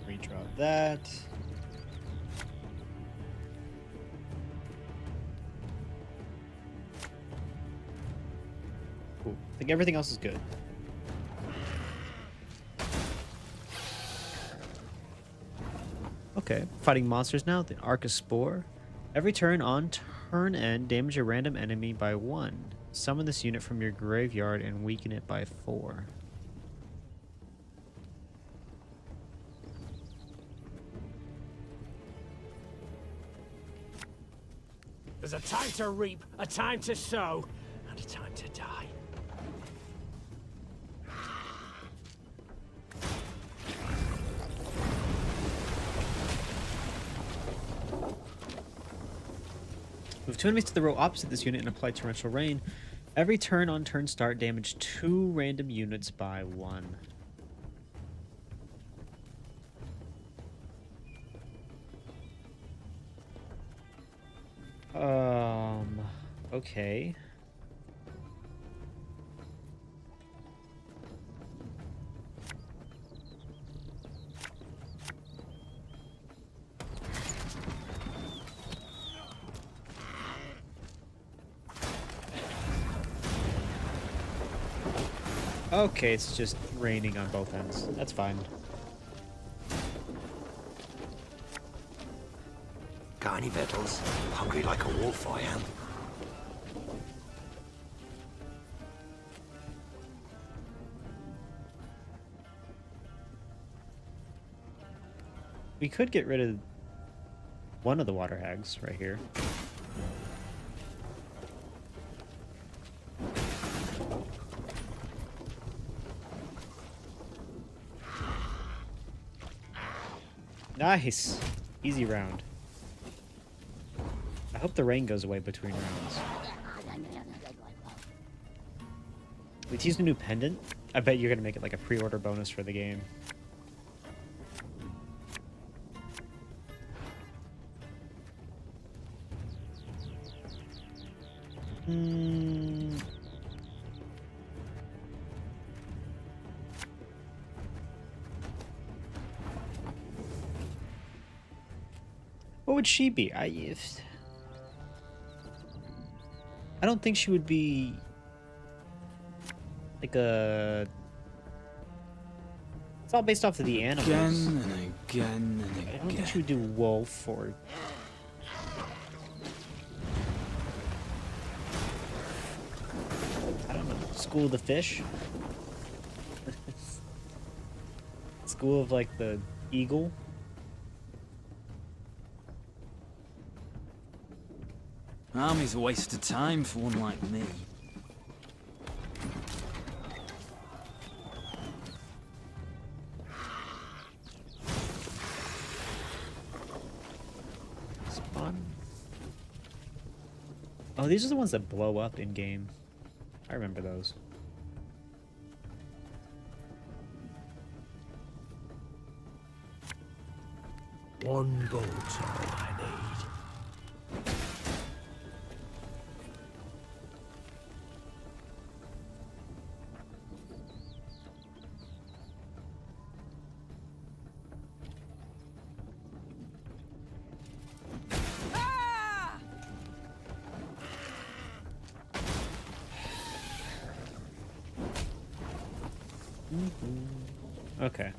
Redraw that. Cool. I think everything else is good. Okay, fighting monsters now. The Arca Spore. Every turn on turn end, damage a random enemy by 1. Summon this unit from your graveyard and weaken it by 4. There's a time to reap, a time to sow, and a time to die. Move 2 enemies to the row opposite this unit and apply torrential rain. Every turn on turn start, damage 2 random units by 1. Okay. Okay, it's just raining on both ends. That's fine. Got any victuals? Hungry like a wolf, I am. We could get rid of one of the water hags right here. Nice. Easy round. I hope the rain goes away between rounds. We teased a new pendant. I bet you're gonna make it like a pre-order bonus for the game. What would she be? I don't think she would be like a... It's all based off of the animals. Again and again and again. I don't think she would do wolf or... I don't know. School of the Fish? School of like the eagle? Army's a waste of time for one like me. Spawn. Oh, these are the ones that blow up in game. I remember those. One bolt's all I need. Okay.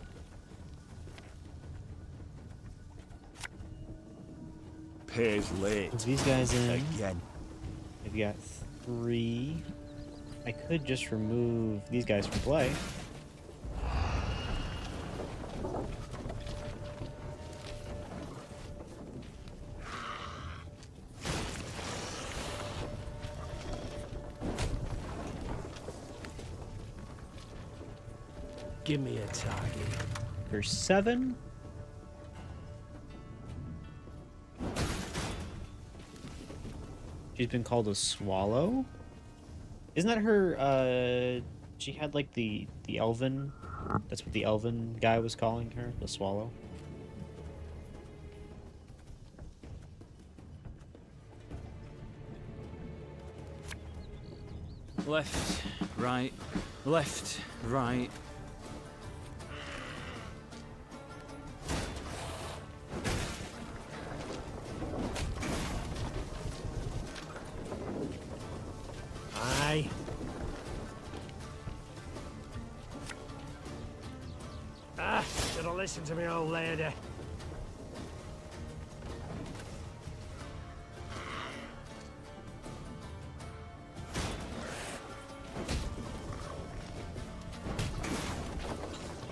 Pays late. Move these guys in. Again. We've got 3. I could just remove these guys from play. Give me a target. For 7. She's been called a swallow. Isn't that her? She had like the elven. That's what the elven guy was calling her, the swallow. Left, right, left, right. Aye. Should've listened to me old lady.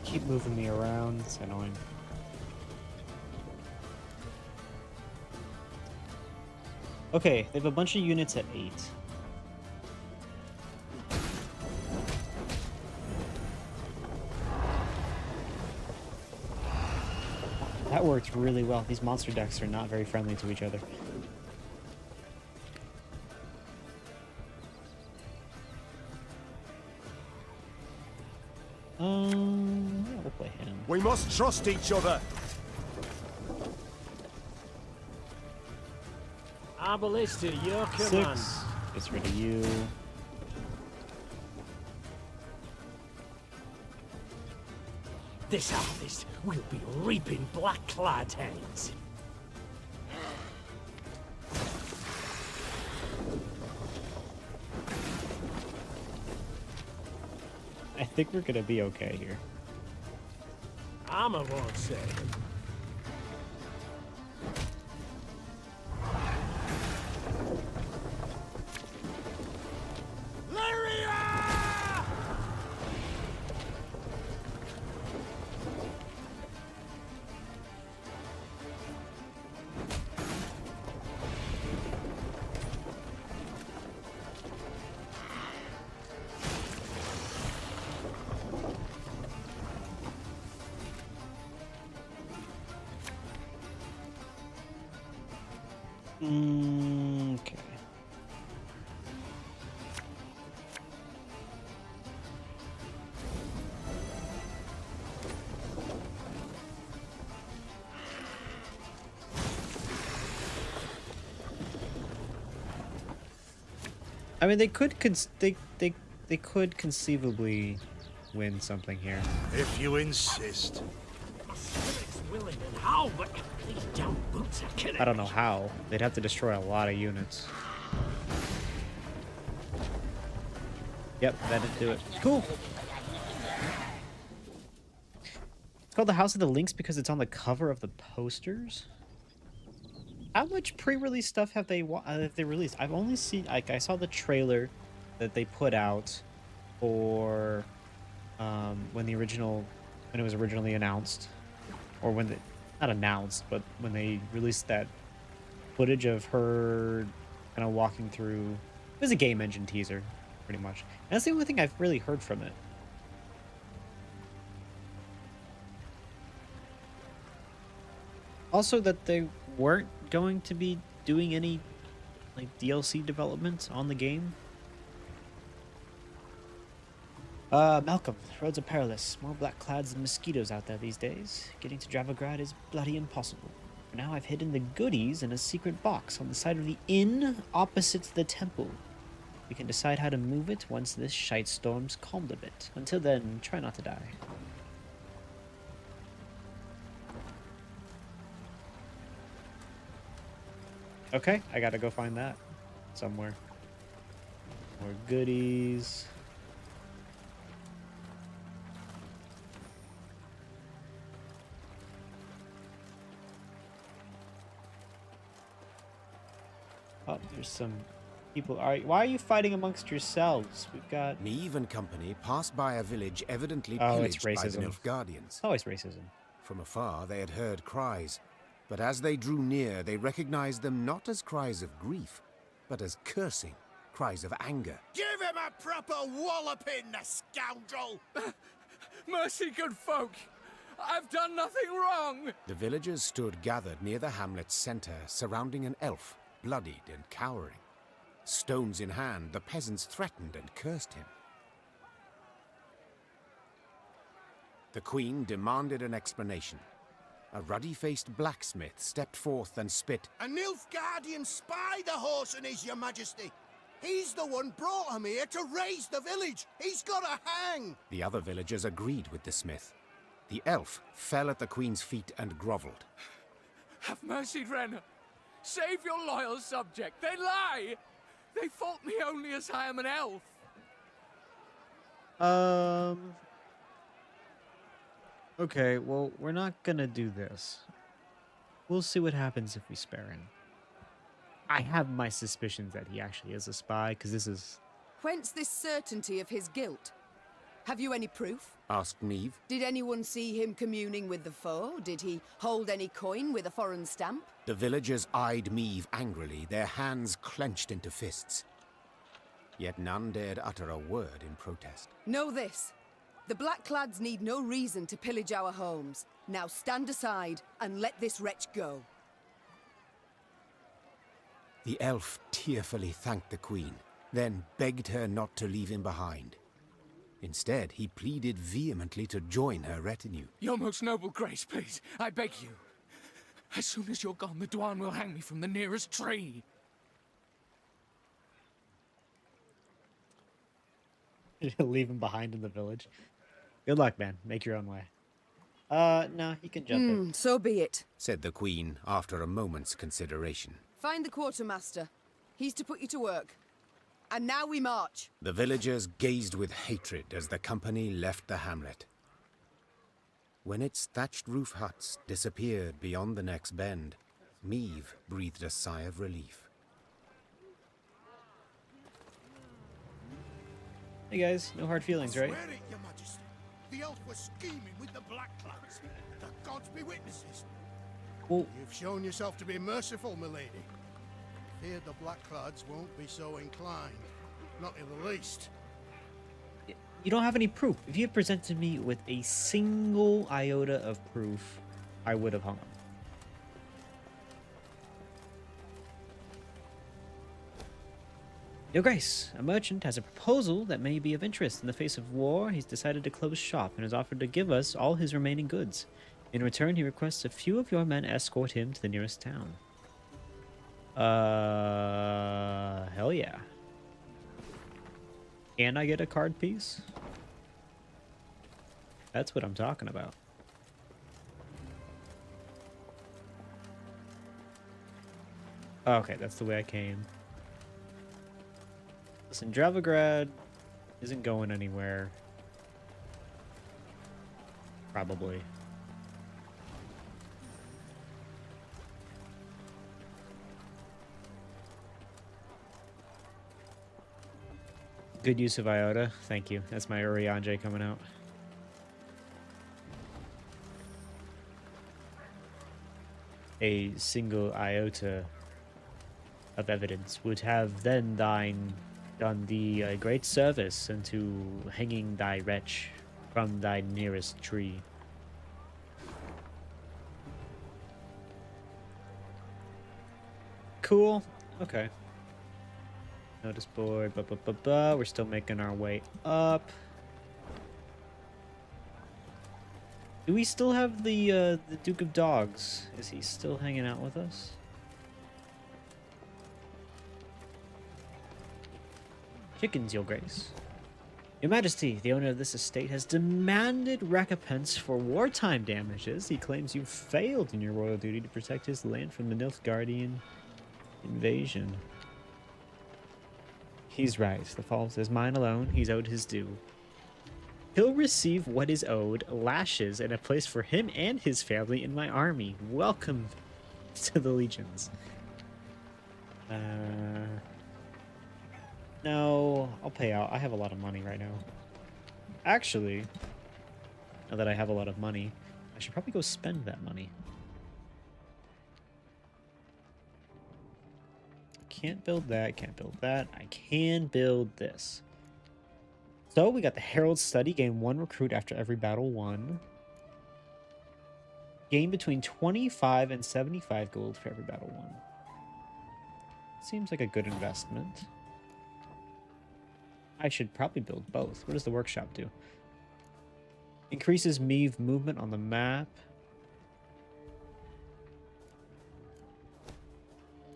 Keep moving me around. It's annoying. Okay, they have a bunch of units at 8. That worked really well. These monster decks are not very friendly to each other. Yeah, we'll play him. We must trust each other. Our ballista, your command. 6. Gets rid of you. This harvest will be reaping black-clad heads. I think we're gonna be okay here. Armor won't say. Okay. I mean, they could they could conceivably win something here. If you insist. My spirit's willing and how, but these damn boots are killing I don't know how. They'd have to destroy a lot of units. Yep, that didn't do it. Cool. It's called the House of the Lynx because it's on the cover of the posters. How much pre-release stuff have they released? I've only seen, like, I saw the trailer that they put out for when it was originally announced, or when not announced, but when they released that footage of her kind of walking through. It was a game engine teaser, pretty much. And that's the only thing I've really heard from it. Also, that they weren't going to be doing any like DLC development on the game. Malcolm, roads are perilous. More blackclads than mosquitoes out there these days. Getting to Dravograd is bloody impossible. For now, I've hidden the goodies in a secret box on the side of the inn opposite the temple. We can decide how to move it once this shite storm's calmed a bit. Until then, try not to die. Okay, I gotta go find that somewhere. More goodies. Oh, there's some people. Why are you fighting amongst yourselves? We've got... Neve and company passed by a village evidently Oh, it's pillaged by the racism. Nilfgaardians. Always racism. From afar, they had heard cries, but as they drew near, they recognized them not as cries of grief, but as cursing, cries of anger. Give him a proper walloping, the scoundrel! Mercy, good folk! I've done nothing wrong! The villagers stood gathered near the hamlet's center, surrounding an elf, bloodied and cowering. Stones in hand, the peasants threatened and cursed him. The queen demanded an explanation. A ruddy-faced blacksmith stepped forth and spit. A Nilfgaardian spy the horse and is, your majesty. He's the one brought him here to raise the village. He's got to hang. The other villagers agreed with the smith. The elf fell at the queen's feet and groveled. Have mercy, Renner. Save your loyal subject. They lie. They fault me only as I am an elf. Okay, well, we're not gonna do this. We'll see what happens if we spare him. I have my suspicions that he actually is a spy, because this is... Whence this certainty of his guilt? Have you any proof? Asked Neve. Did anyone see him communing with the foe? Did he hold any coin with a foreign stamp? The villagers eyed Neve angrily, their hands clenched into fists. Yet none dared utter a word in protest. Know this. The Blackclads need no reason to pillage our homes. Now stand aside and let this wretch go. The elf tearfully thanked the queen, then begged her not to leave him behind. Instead, he pleaded vehemently to join her retinue. Your most noble grace, please, I beg you. As soon as you're gone, the Dwan will hang me from the nearest tree. Leave him behind in the village. Good luck, man. Make your own way. No, he can jump in. So be it, said the queen after a moment's consideration. Find the quartermaster. He's to put you to work. And now we march. The villagers gazed with hatred as the company left the hamlet. When its thatched roof huts disappeared beyond the next bend, Neve breathed a sigh of relief. Hey guys, no hard feelings, right? Swear it, your majesty. The elf was scheming with the Blackclads. The gods be witnesses. Well, you've shown yourself to be merciful, milady. Fear the Blackclads won't be so inclined. Not in the least. You don't have any proof. If you had presented me with a single iota of proof, I would have hung him. Your Grace, a merchant has a proposal that may be of interest. In the face of war, he's decided to close shop and has offered to give us all his remaining goods. In return, he requests a few of your men escort him to the nearest town. Hell yeah. Can I get a card piece? That's what I'm talking about. Okay, that's the way I came. Listen, Dravograd isn't going anywhere. Probably. Good use of Iota. Thank you. That's my Urianger coming out. A single iota of evidence would have then thine done thee a great service into hanging thy wretch from thy nearest tree. Cool. Okay. Notice board. We're still making our way up. Do we still have the Duke of Dogs? Is he still hanging out with us? Chickens, Your Grace. Your Majesty, the owner of this estate has demanded recompense for wartime damages. He claims you failed in your royal duty to protect his land from the Nilfgaardian invasion. He's right. The fault is mine alone. He's owed his due. He'll receive what is owed, lashes, and a place for him and his family in my army. Welcome to the legions. No, I'll pay out. I have a lot of money right now. Actually, now that I have a lot of money, I should probably go spend that money. Can't build that, can't build that. I can build this. So we got the Herald's Study. Gain 1 recruit after every battle won. Gain between 25 and 75 gold for every battle won. Seems like a good investment. I should probably build both. What does the workshop do? Increases Meve movement on the map.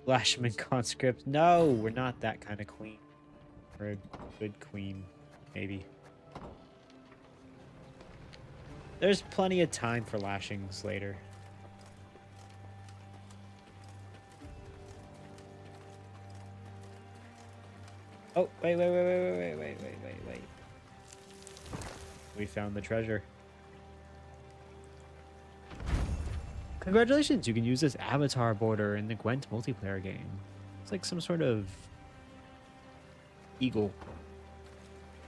Lashman conscript. No, we're not that kind of queen. We're a good queen, maybe. There's plenty of time for lashings later. Oh, wait. We found the treasure. Congratulations, you can use this avatar border in the Gwent multiplayer game. It's like some sort of eagle.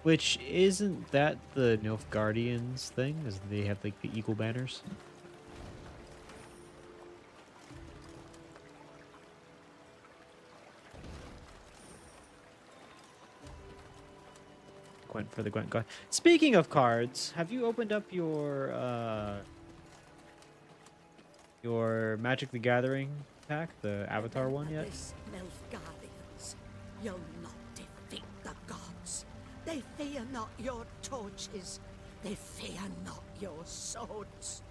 Which, isn't that the Nilfgaardians thing? Is they have like the eagle banners? Gwent for the Gwent god. Speaking of cards, have you opened up your Magic the Gathering pack, the Avatar one yet? Nilfgaardians, you'll not defeat the gods. They fear not your torches. They fear not your swords.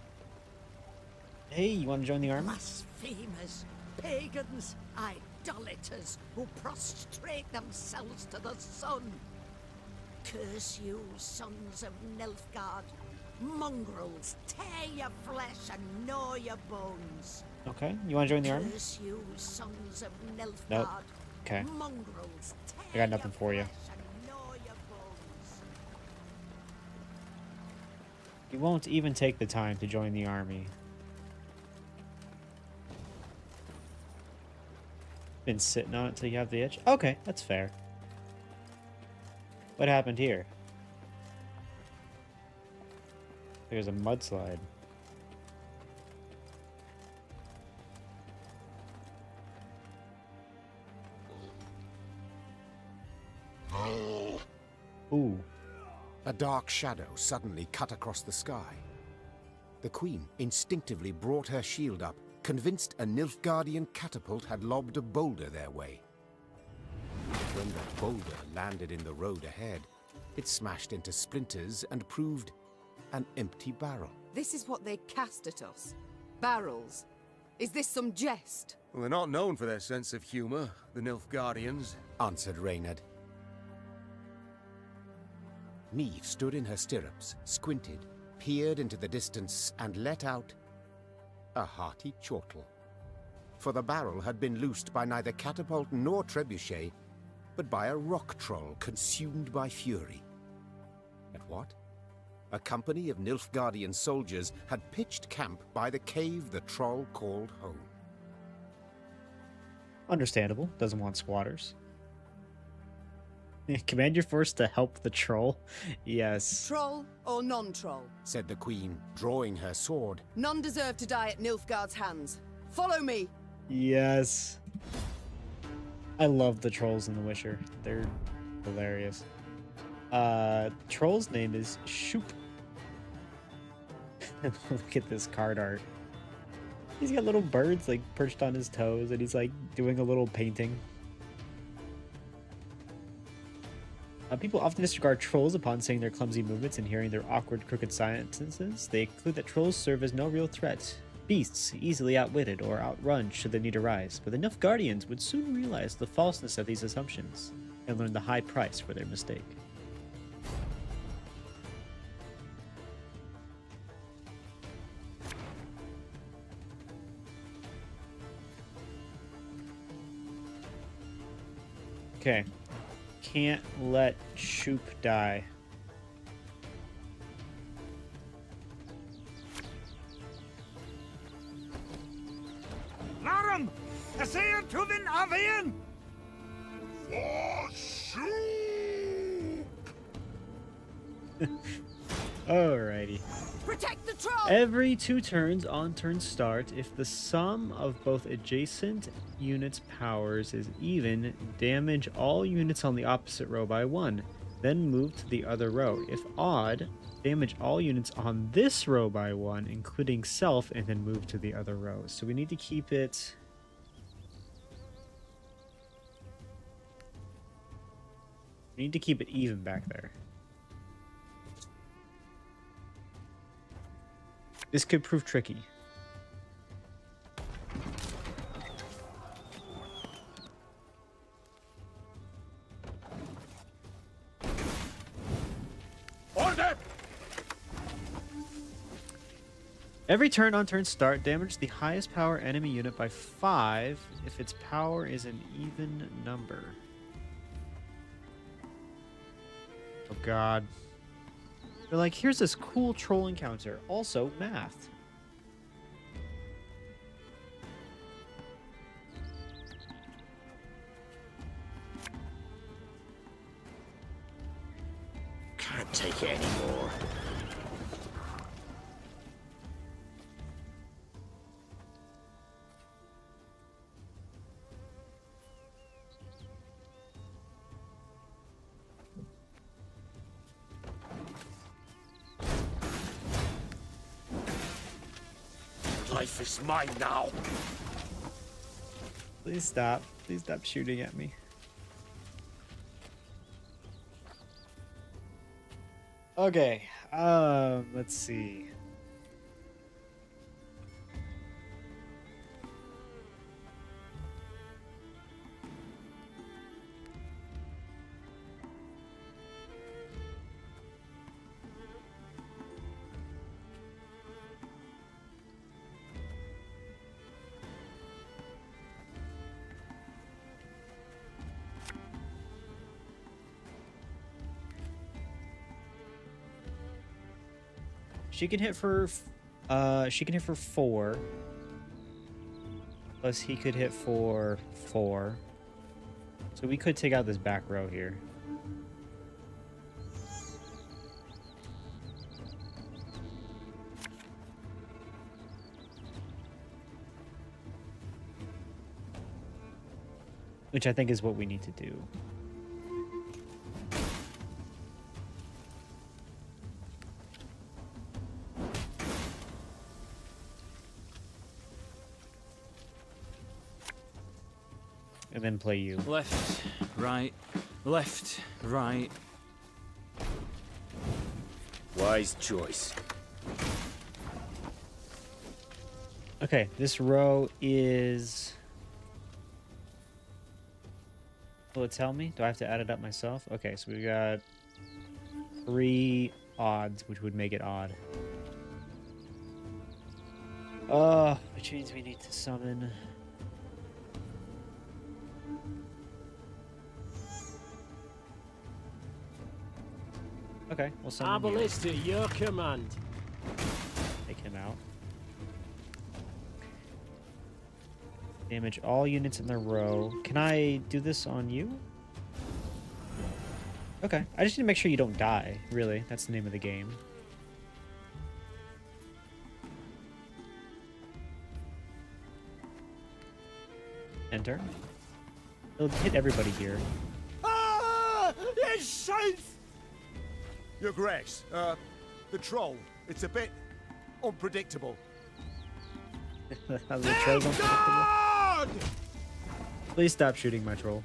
Hey, you want to join the army? Blasphemers, pagans, idolaters who prostrate themselves to the sun. Curse you, sons of Nilfgaard. Mongrels, tear your flesh and gnaw your bones. Okay, you want to join the army? Curse you, sons of Nilfgaard. Nope. Okay. Mongrels, I got nothing for you. You won't even take the time to join the army. Been sitting on it till you have the itch? Okay, that's fair. What happened here? There's a mudslide. Ooh. A dark shadow suddenly cut across the sky. The Queen instinctively brought her shield up, convinced a Nilfgaardian catapult had lobbed a boulder their way. When the boulder landed in the road ahead, it smashed into splinters and proved an empty barrel. This is what they cast at us. Barrels. Is this some jest? Well, they're not known for their sense of humor, the Nilfgaardians, answered Reynard. Meve stood in her stirrups, squinted, peered into the distance, and let out a hearty chortle. For the barrel had been loosed by neither catapult nor trebuchet, but by a rock troll consumed by fury. At what? A company of Nilfgaardian soldiers had pitched camp by the cave the troll called home. Understandable. Doesn't want squatters. Command your force to help the troll. Yes. Troll or non-troll? Said the Queen, drawing her sword. None deserve to die at Nilfgaard's hands. Follow me. Yes. I love the trolls in The Witcher. They're hilarious. Troll's name is Shoop. Look at this card art. He's got little birds like perched on his toes, and he's like doing a little painting. People often disregard trolls upon seeing their clumsy movements and hearing their awkward, crooked sentences. They conclude that trolls serve as no real threat. Beasts, easily outwitted or outrun should the need arise. But the Nilfgaardians would soon realize the falseness of these assumptions and learn the high price for their mistake. Okay. Can't let Shoop die. Laram! Sail to the Navian! Alrighty. Protect the troll! Every 2 turns on turn start, if the sum of both adjacent units' powers is even, damage all units on the opposite row by 1. Then move to the other row. If odd, damage all units on this row by 1, including self, and then move to the other rows. So we need to keep it... We need to keep it even back there. This could prove tricky. Order! Every turn on turn start, damage the highest power enemy unit by 5 if its power is an even number. Oh god. They're like, here's this cool troll encounter. Also, math. Can't take it anymore. Life is mine now. Please stop. Please stop shooting at me. Okay. Let's see. She can hit for 4. Plus he could hit for 4. So we could take out this back row here. Which I think is what we need to do. And then play you. Left, right, left, right. Wise choice. Okay, this row is... Will it tell me? Do I have to add it up myself? Okay, so we got 3 odds, which would make it odd. Which means we need to summon... Okay, we'll summon you. Arbalist at your command. Take him out. Damage all units in the row. Can I do this on you? Okay, I just need to make sure you don't die, really. That's the name of the game. Enter. It'll hit everybody here. Ah! It's safe! Your Grace, the troll, it's a bit unpredictable. The troll's unpredictable. Please stop shooting my troll.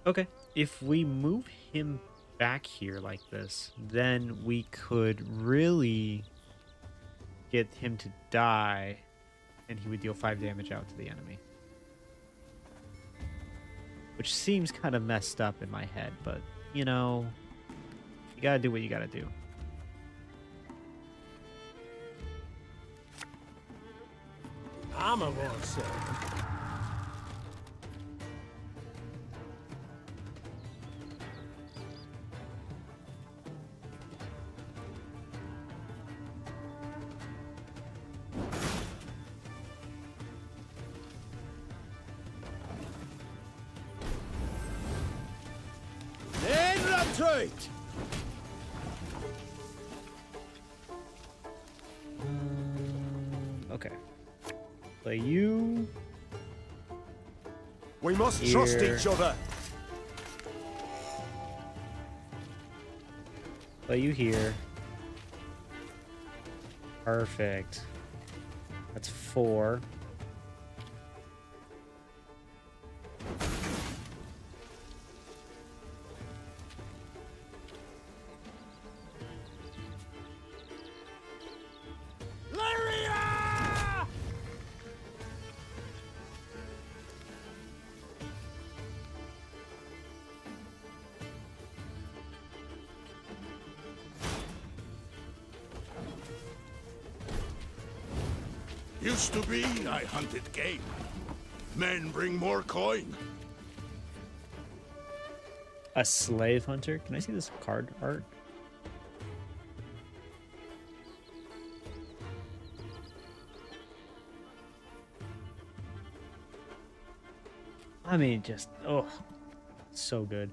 Okay, if we move him back here like this, then we could really get him to die, and he would deal 5 damage out to the enemy. Which seems kind of messed up in my head, but, you know, you gotta do what you gotta do. I'm a war servant. Retreat! Okay. Play you. We must Here. trust each other. Play you here. Perfect. That's 4. Used to be, I hunted game. Men bring more coin. A slave hunter? Can I see this card art? I mean, just, oh, so good.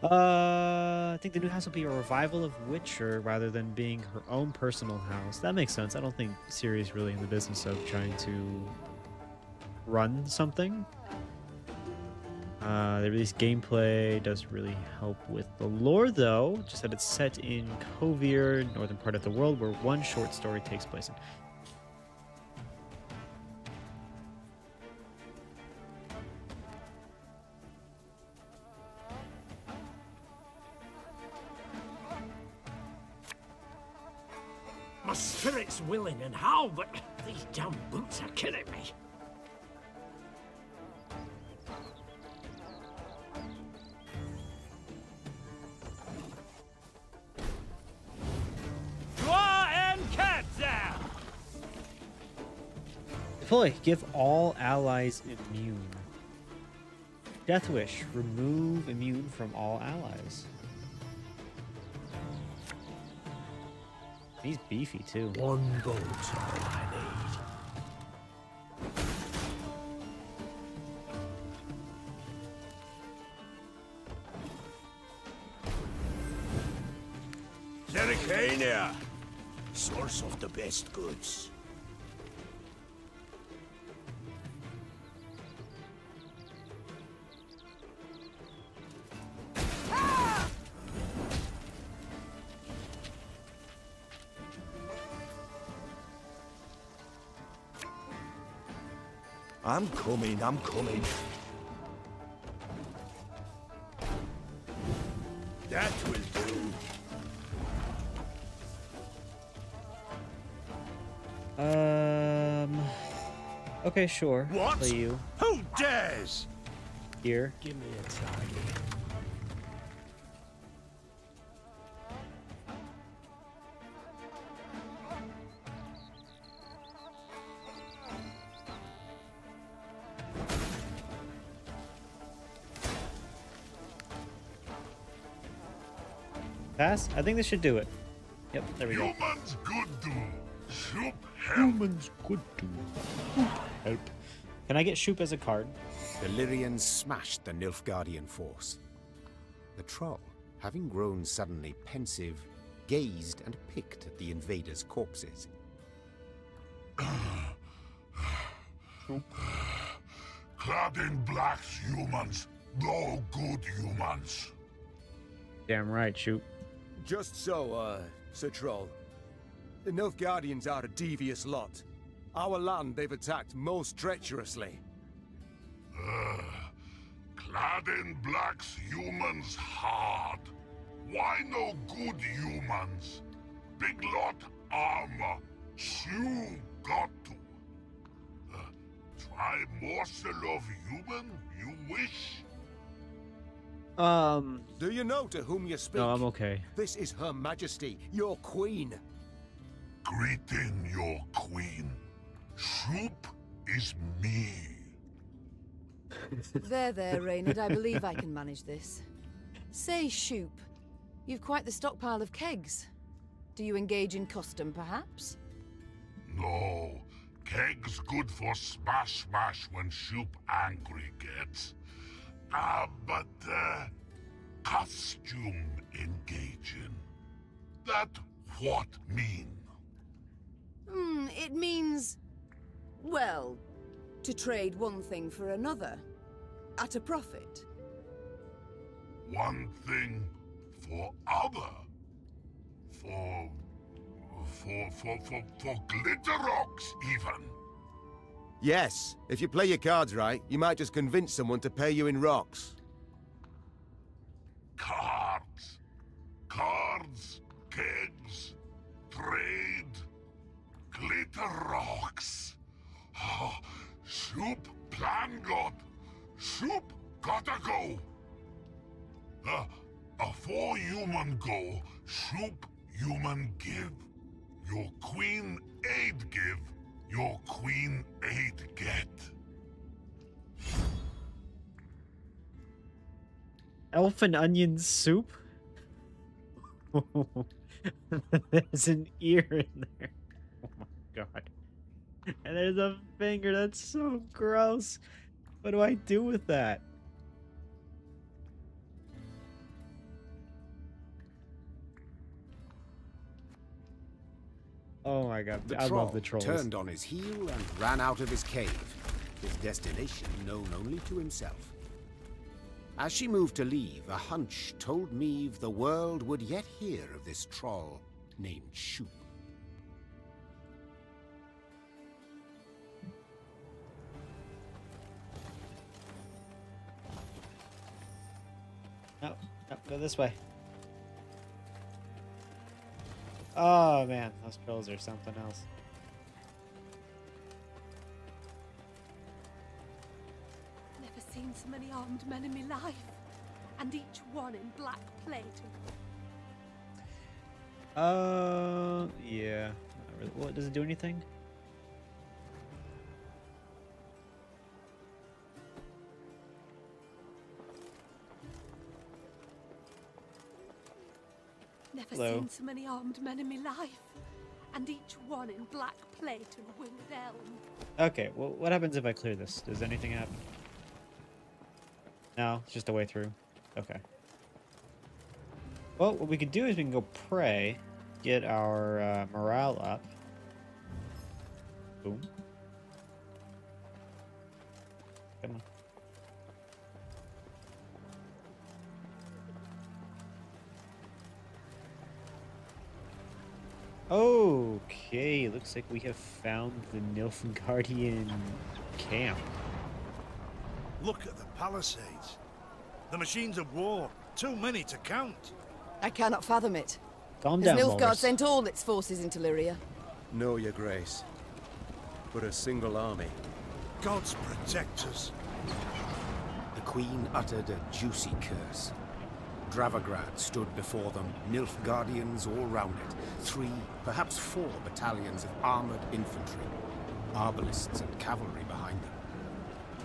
I think the new house will be a revival of Witcher rather than being her own personal house. That makes sense. I don't think Ciri's really in the business of trying to run something. They released gameplay, doesn't really help with the lore though. Just that it's set in Kovir, northern part of the world, where one short story takes place in. My spirit's willing and how, but these damn boots are killing me. Deploy. Give all allies immune. Death Wish. Remove immune from all allies. He's beefy too. One boat's all I need. Zericania, source of the best goods. I'm coming, I'm coming. That will do. Okay, sure. What? Play you. Who dares? Here. Give me a target. Pass? I think this should do it. Yep, there we go. Humans good do. Shoop help. Humans good do. Help. Can I get Shoop as a card? The Lyrians smashed the Nilfgaardian force. The troll, having grown suddenly pensive, gazed and picked at the invaders' corpses. Clad in blacks humans, no good humans. Damn right, Shoop. Just so, Sir Troll. The Nilfgaardians are a devious lot. Our land they've attacked most treacherously. Clad in blacks humans hard. Why no good humans? Big lot armor. You got to. Try morsel of human, you wish? Do you know to whom you speak? No, I'm okay. This is Her Majesty, your queen. Greeting your queen. Soup is me. There, Reynard. I believe I can manage this. Say, Shoop, you've quite the stockpile of kegs. Do you engage in custom, perhaps? No, keg's good for smash when Soup angry gets. But costume engaging. That what mean? It means, well, to trade one thing for another. At a profit. One thing for other. For glitter rocks, even. Yes, if you play your cards right, you might just convince someone to pay you in rocks. Cards. Cards, kegs, trade, glitter rocks. Oh, Soup plan got. Soup gotta go. Afore human go, Soup human give. Your queen aid give, your queen aid get. Elf and onion soup? There's an ear in there. Oh my god. And there's a finger. That's so gross. What do I do with that? Oh my god. The I troll love the trolls. turned on his heel and ran out of his cave, his destination known only to himself. As she moved to leave, a hunch told Meve the world would yet hear of this troll named Shoop. No, go this way. Oh man, those trolls are something else. Never seen so many armed men in my life, and each one in black plate. Yeah. Not really. What, does it do anything? Never Hello. seen so many armed men in my life, and each one in black plate and winged elm. Okay, well, what happens if I clear this? Does anything happen? No, it's just a way through. Okay. Well, what we could do is we can go pray, get our morale up. Boom. Come on. Okay, looks like we have found the Nilfgaardian camp. Look at the palisades. The machines of war. Too many to count. I cannot fathom it. Calm Has down, Nilfgaard Walrus. sent all its forces into Lyria? No, your grace. But a single army. Gods protect us. The queen uttered a juicy curse. Dravagrad stood before them, Nilfgaardians all round it. 3, perhaps 4 battalions of armored infantry, arbalists and cavalry behind them.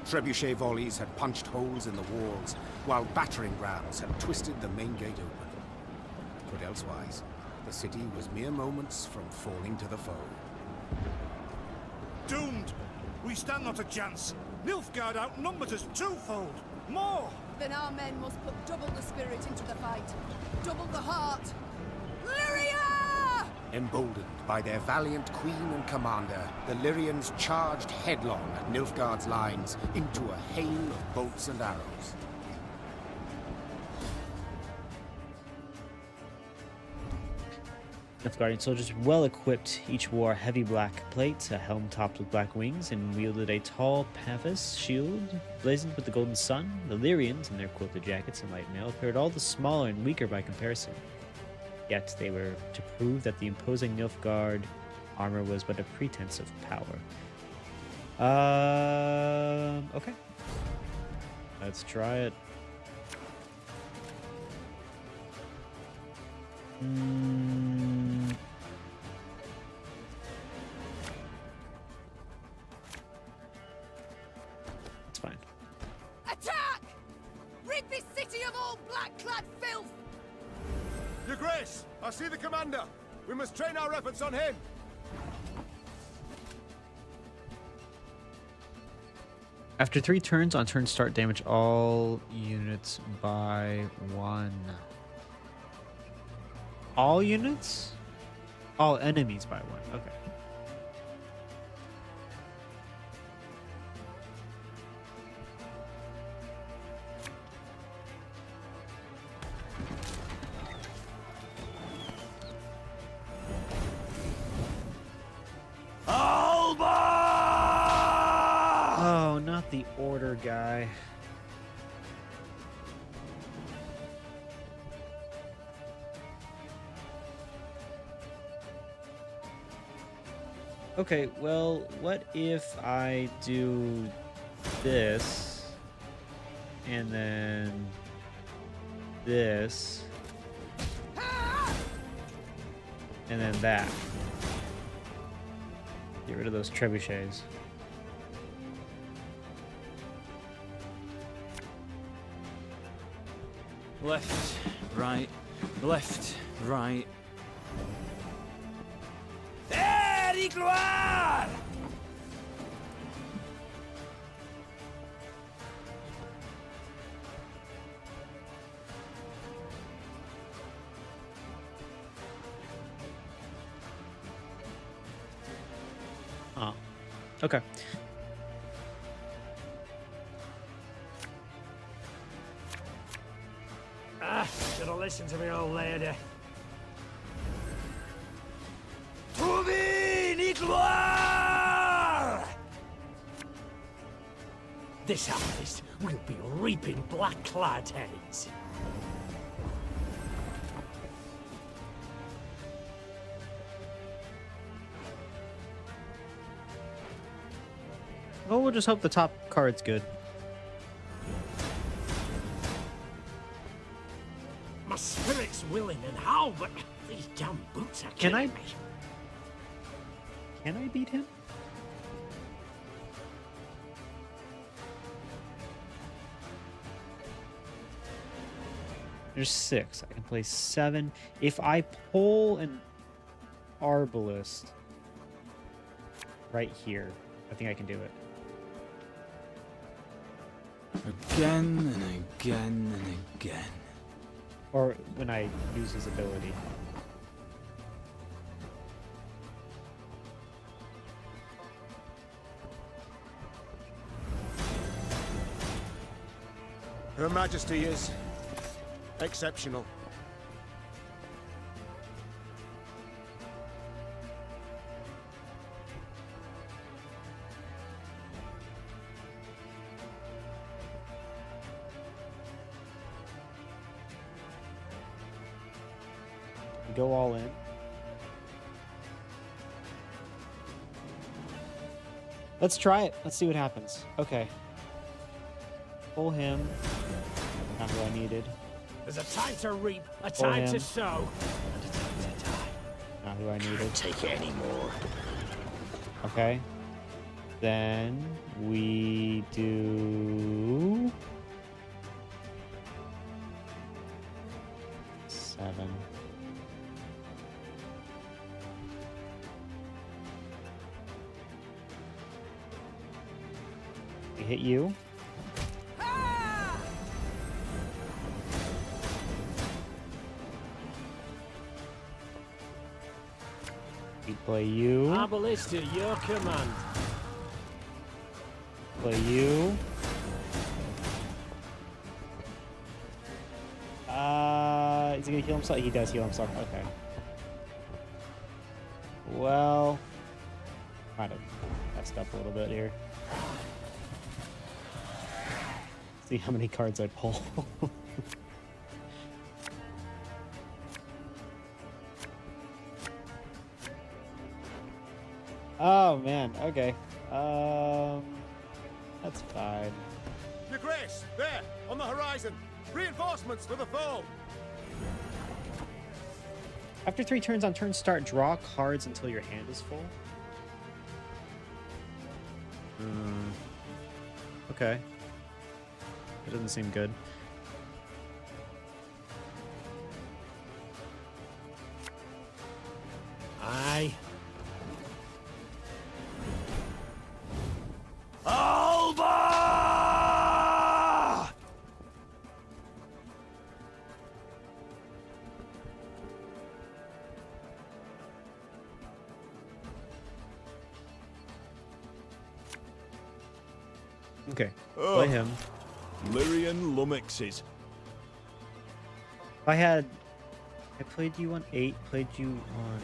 Trebuchet volleys had punched holes in the walls, while battering rams had twisted the main gate open. But elsewise, the city was mere moments from falling to the foe. Doomed! We stand not a chance. Nilfgaard outnumbers us twofold. More! Then our men must put double the spirit into the fight. Double the heart. Lyria! Emboldened by their valiant queen and commander, the Lyrians charged headlong at Nilfgaard's lines into a hail of bolts and arrows. Nilfgaardian soldiers were well equipped. Each wore a heavy black plate, a helm topped with black wings, and wielded a tall pavis shield blazoned with the golden sun. The Lyrians, in their quilted jackets and light mail, appeared all the smaller and weaker by comparison. Yet they were to prove that the imposing Nilfgaard armor was but a pretense of power. Okay. Let's try it. Your Grace, I see the commander. We must train our efforts on him. After 3 turns, on turn start, damage all units by 1. All units? All enemies by 1. Okay. Oh, not the order guy. Okay, well, what if I do this and then this and then that? Get rid of those trebuchets. Left, right, left, right. Gloire! Oh, okay. Should have listened to me old lady. This harvest will be reaping black-clad heads. Well, we'll just hope the top card's good. My spirit's willing and how, but these damn boots are Can I- killing me. Can I beat him? There's 6. I can play 7. If I pull an Arbalist right here, I think I can do it. Again and again and again. Or when I use his ability. Her Majesty is exceptional. We go all in. Let's try it. Let's see what happens. Okay. Pull him. Not who I needed. There's a time to reap, a Pull time to him. sow, and a time to die. Not who I needed. Take it anymore. Okay. Then we do 7. We hit you. We play you. Arbalist to your command. Play you. Is he gonna heal himself? He does heal himself. Okay. Well, kind of messed up a little bit here. See how many cards I pull. Oh man. Okay. That's fine. Your Grace, there, on the horizon. Reinforcements for the foe. After 3 turns on turn start, draw cards until your hand is full. Okay. That doesn't seem good. way. Alba! Okay, play him. Lyrian lummoxes. I played you on 8, played you on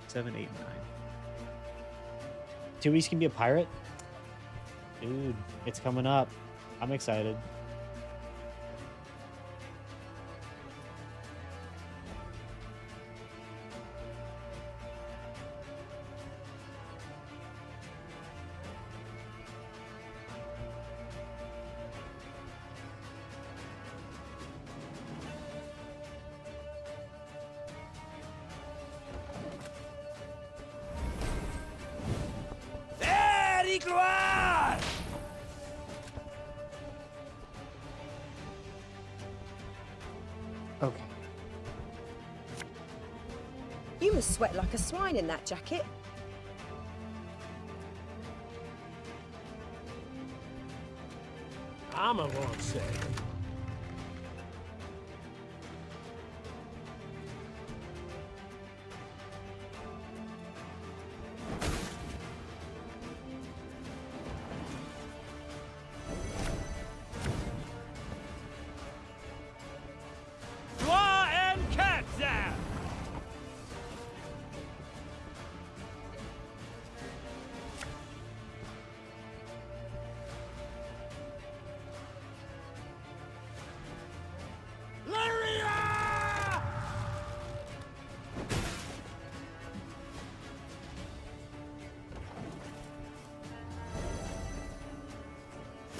7, 8, 9. 2 weeks can be a pirate? Dude, it's coming up. I'm excited. Very gloire! Okay. You must sweat like a swine in that jacket. Armor won't say.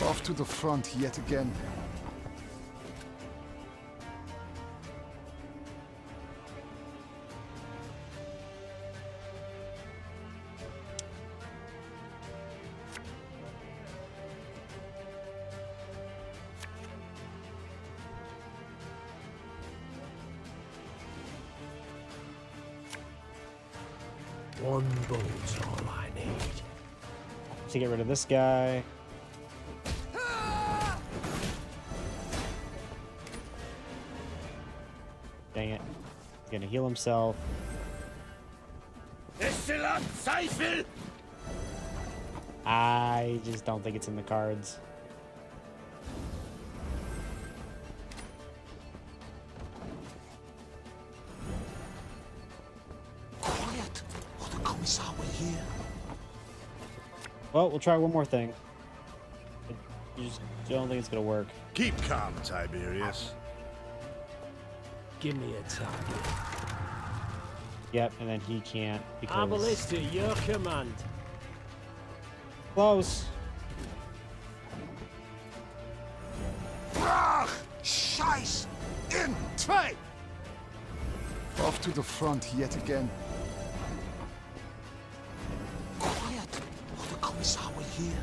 Off to the front yet again. One bolt's all I need. To get rid of this guy. Dang it. He's gonna heal himself. I just don't think it's in the cards. Quiet, or the commissar will hear. Well, we'll try one more thing. I just don't think it's gonna work. Keep calm, Tiberius. Give me a target. Yep, and then he can't because... Arbalist to your command. Close. Brach! Scheiß! In! Zwei! Off to the front yet again. Quiet, or the commissar will hear.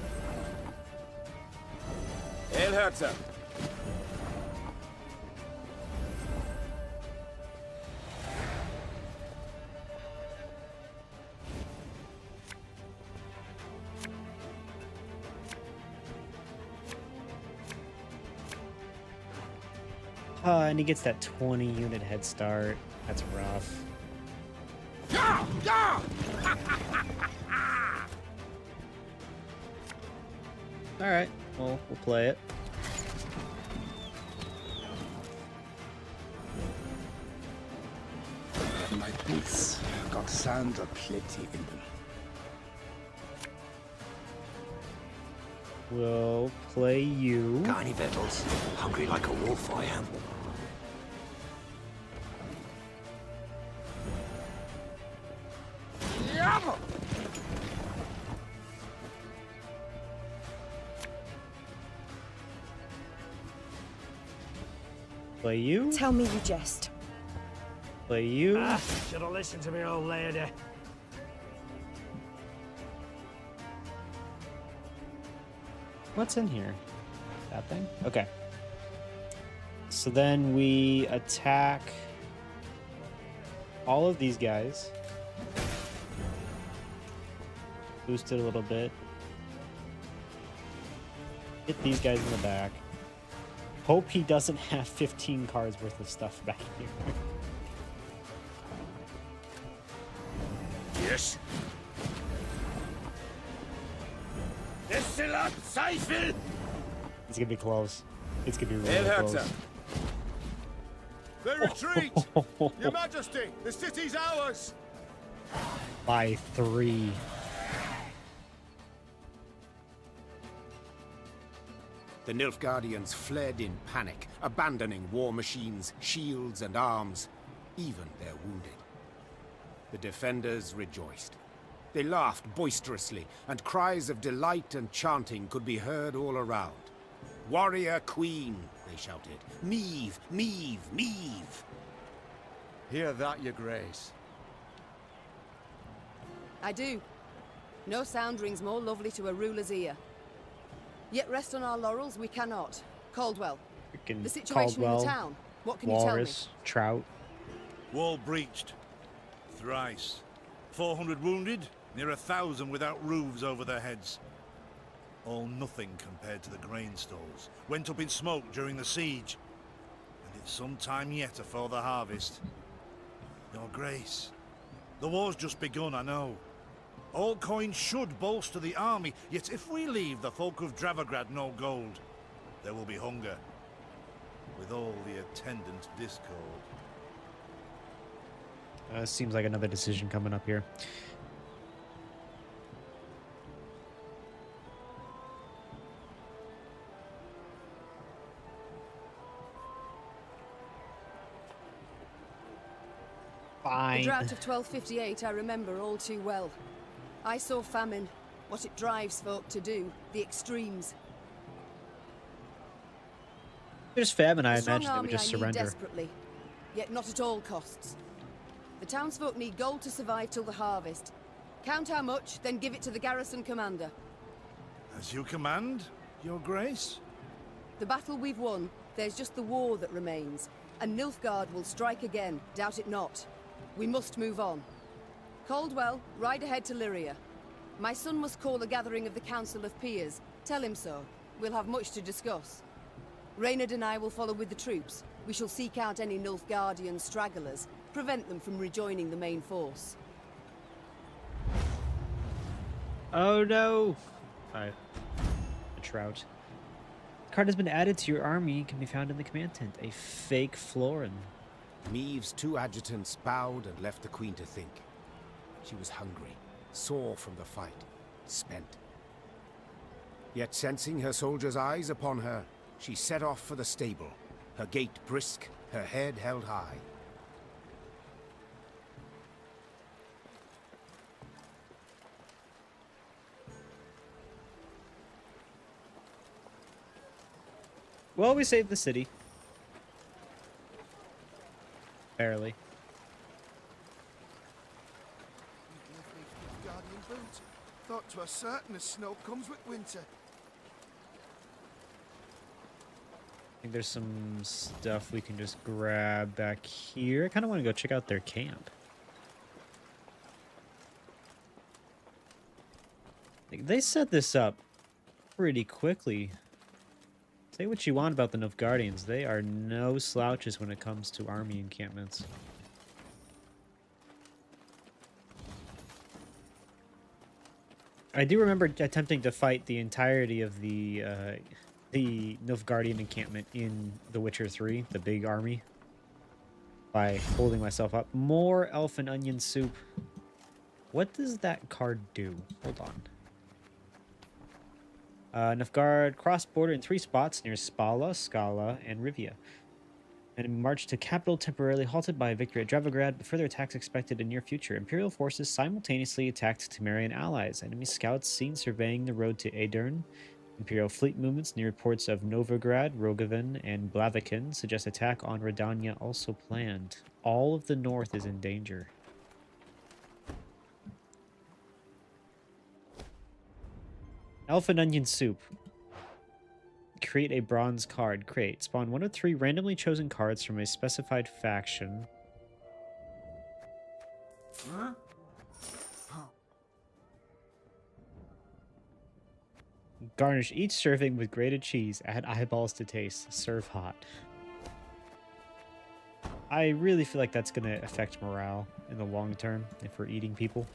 Elherzer. And he gets that 20 unit head start. That's rough. All right, well, we'll play it. My boots got sand aplenty in them. We'll play you. Got any victuals? Hungry like a wolf, I am. Play you. Tell me you jest. Play you. Should have listened to me, old lady. What's in here? That thing? Okay. So then we attack all of these guys. Boost it a little bit. Hit these guys in the back. Hope he doesn't have 15 cards worth of stuff back here. Yes. It's gonna be close. It's gonna be really close. They retreat! Your Majesty, the city's ours! By 3. The Nilfgaardians fled in panic, abandoning war machines, shields, and arms, even their wounded. The defenders rejoiced. They laughed boisterously, and cries of delight and chanting could be heard all around. "Warrior Queen," they shouted. "Meve, Meve, Meve!" Hear that, your grace? I do. No sound rings more lovely to a ruler's ear. Yet rest on our laurels we cannot. Caldwell, Freaking the situation Caldwell, in the town, what can Walrus, you tell me? Trout. Wall breached. Thrice. 400 wounded, near 1,000 without roofs over their heads. All nothing compared to the grain stores. Went up in smoke during the siege. And it's some time yet afore the harvest. Your Grace, the war's just begun, I know. All coin should bolster the army, yet if we leave the folk of Dravograd no gold, there will be hunger, with all the attendant discord. Seems like another decision coming up here. Fine. The drought of 1258 I remember all too well. I saw famine, what it drives folk to do, the extremes. There's famine, I A strong imagine they would army just I need surrender. desperately, yet not at all costs. The townsfolk need gold to survive till the harvest. Count how much, then give it to the garrison commander. As you command, Your Grace? The battle we've won, there's just the war that remains. And Nilfgaard will strike again, doubt it not. We must move on. Caldwell, ride ahead to Lyria. My son must call a gathering of the Council of Peers. Tell him so. We'll have much to discuss. Reynard and I will follow with the troops. We shall seek out any Nilfgaardian stragglers, prevent them from rejoining the main force. Oh no! A trout. Card has been added to your army, can be found in the command tent. A fake Florin. Meve's 2 adjutants bowed and left the Queen to think. She was hungry, sore from the fight, spent. Yet sensing her soldiers' eyes upon her, she set off for the stable, her gait brisk, her head held high. Well, we saved the city. Barely. Guardian boots. Thought 'twas certain as snow comes with winter. I think there's some stuff we can just grab back here. I kind of want to go check out their camp. They set this up pretty quickly. Say what you want about the Nilfgaardians, they are no slouches when it comes to army encampments. I do remember attempting to fight the entirety of the Nilfgaardian encampment in The Witcher 3, the big army, by holding myself up. More elf and onion soup. What does that card do? Hold on. Nilfgaard crossed border in 3 spots near Spala, Scala, and Rivia. And marched to capital temporarily halted by a victory at Dravograd, but further attacks expected in near future. Imperial forces simultaneously attacked Temerian allies. Enemy scouts seen surveying the road to Aedern. Imperial fleet movements near ports of Novigrad, Rogovan, and Blaviken suggest attack on Redania also planned. All of the north is in danger. Elf and onion soup. Create a bronze card. Create. Spawn 1 of 3 randomly chosen cards from a specified faction. Huh? Garnish each serving with grated cheese. Add eyeballs to taste. Serve hot. I really feel like that's going to affect morale in the long term if we're eating people.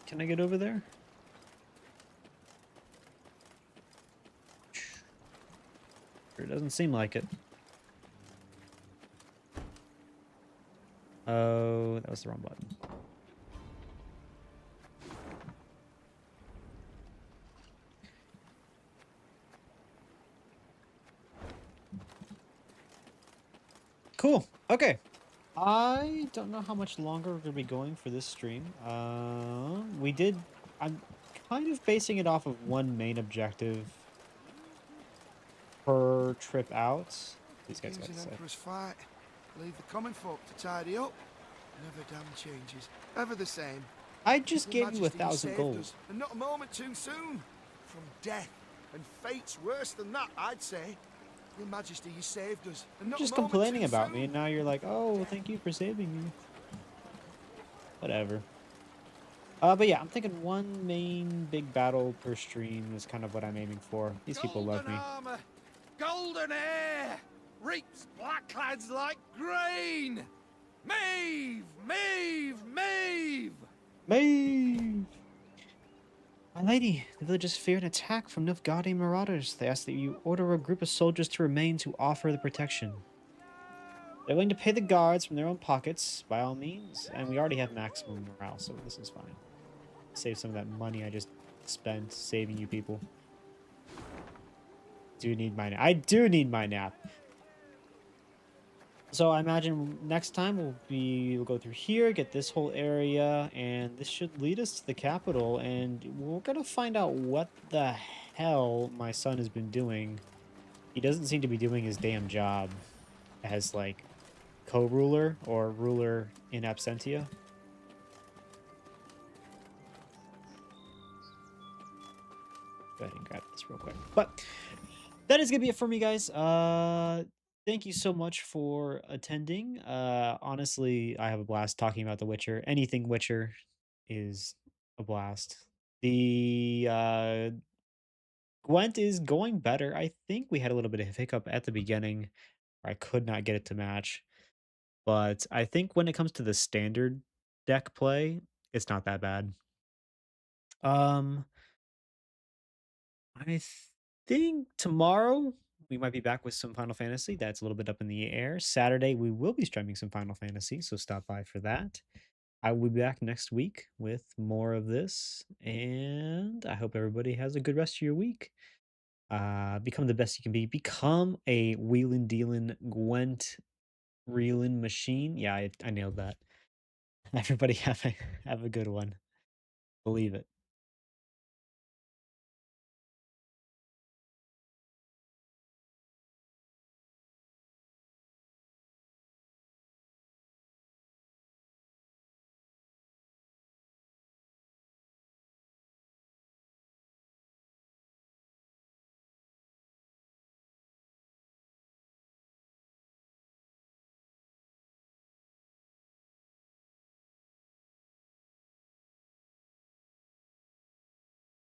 Can I get over there? Sure doesn't seem like it. Oh, that was the wrong button. Cool. Okay. I don't know how much longer we're gonna be going for this stream. I'm kind of basing it off of one main objective per trip out. These guys got Kings to and say. Emperors fight. Leave the common folk to tidy up. Never damn changes. Ever the same. I just Your gave you Majesty, 1,000 saved gold. us, and not a moment too soon. From death and fates worse than that, I'd say. Your Majesty, you saved us, and not Just a moment complaining too about soon. me, and now you're like, oh, thank you for saving me. Whatever. But yeah, I'm thinking one main big battle per stream is kind of what I'm aiming for. These people love me. Armor, golden hair, reaps black clouds like grain. Maeve, Maeve, Maeve! Maeve! My lady, the villagers fear an attack from Nilfgaardian marauders. They ask that you order a group of soldiers to remain to offer the protection. They're willing to pay the guards from their own pockets, by all means, and we already have maximum morale, so this is fine. Save some of that money I just spent saving you people. I do need my nap. So I imagine next time we'll go through here, get this whole area, and this should lead us to the capital, and we're gonna find out what the hell my son has been doing. He doesn't seem to be doing his damn job as, like, co-ruler or ruler in absentia. Go ahead and grab this real quick. But that is gonna be it for me, guys. Thank you so much for attending. Honestly, I have a blast talking about The Witcher. Anything Witcher is a blast. The Gwent is going better. I think we had a little bit of hiccup at the beginning where I could not get it to match. But I think when it comes to the standard deck play, it's not that bad. Um, I think tomorrow we might be back with some Final Fantasy. That's a little bit up in the air. Saturday we will be streaming some Final Fantasy, so stop by for that. I will be back next week with more of this, and I hope everybody has a good rest of your week. Become the best you can be. Become a wheelin' dealin' Gwent reelin' machine. Yeah, I nailed that. Everybody have a good one. Believe it.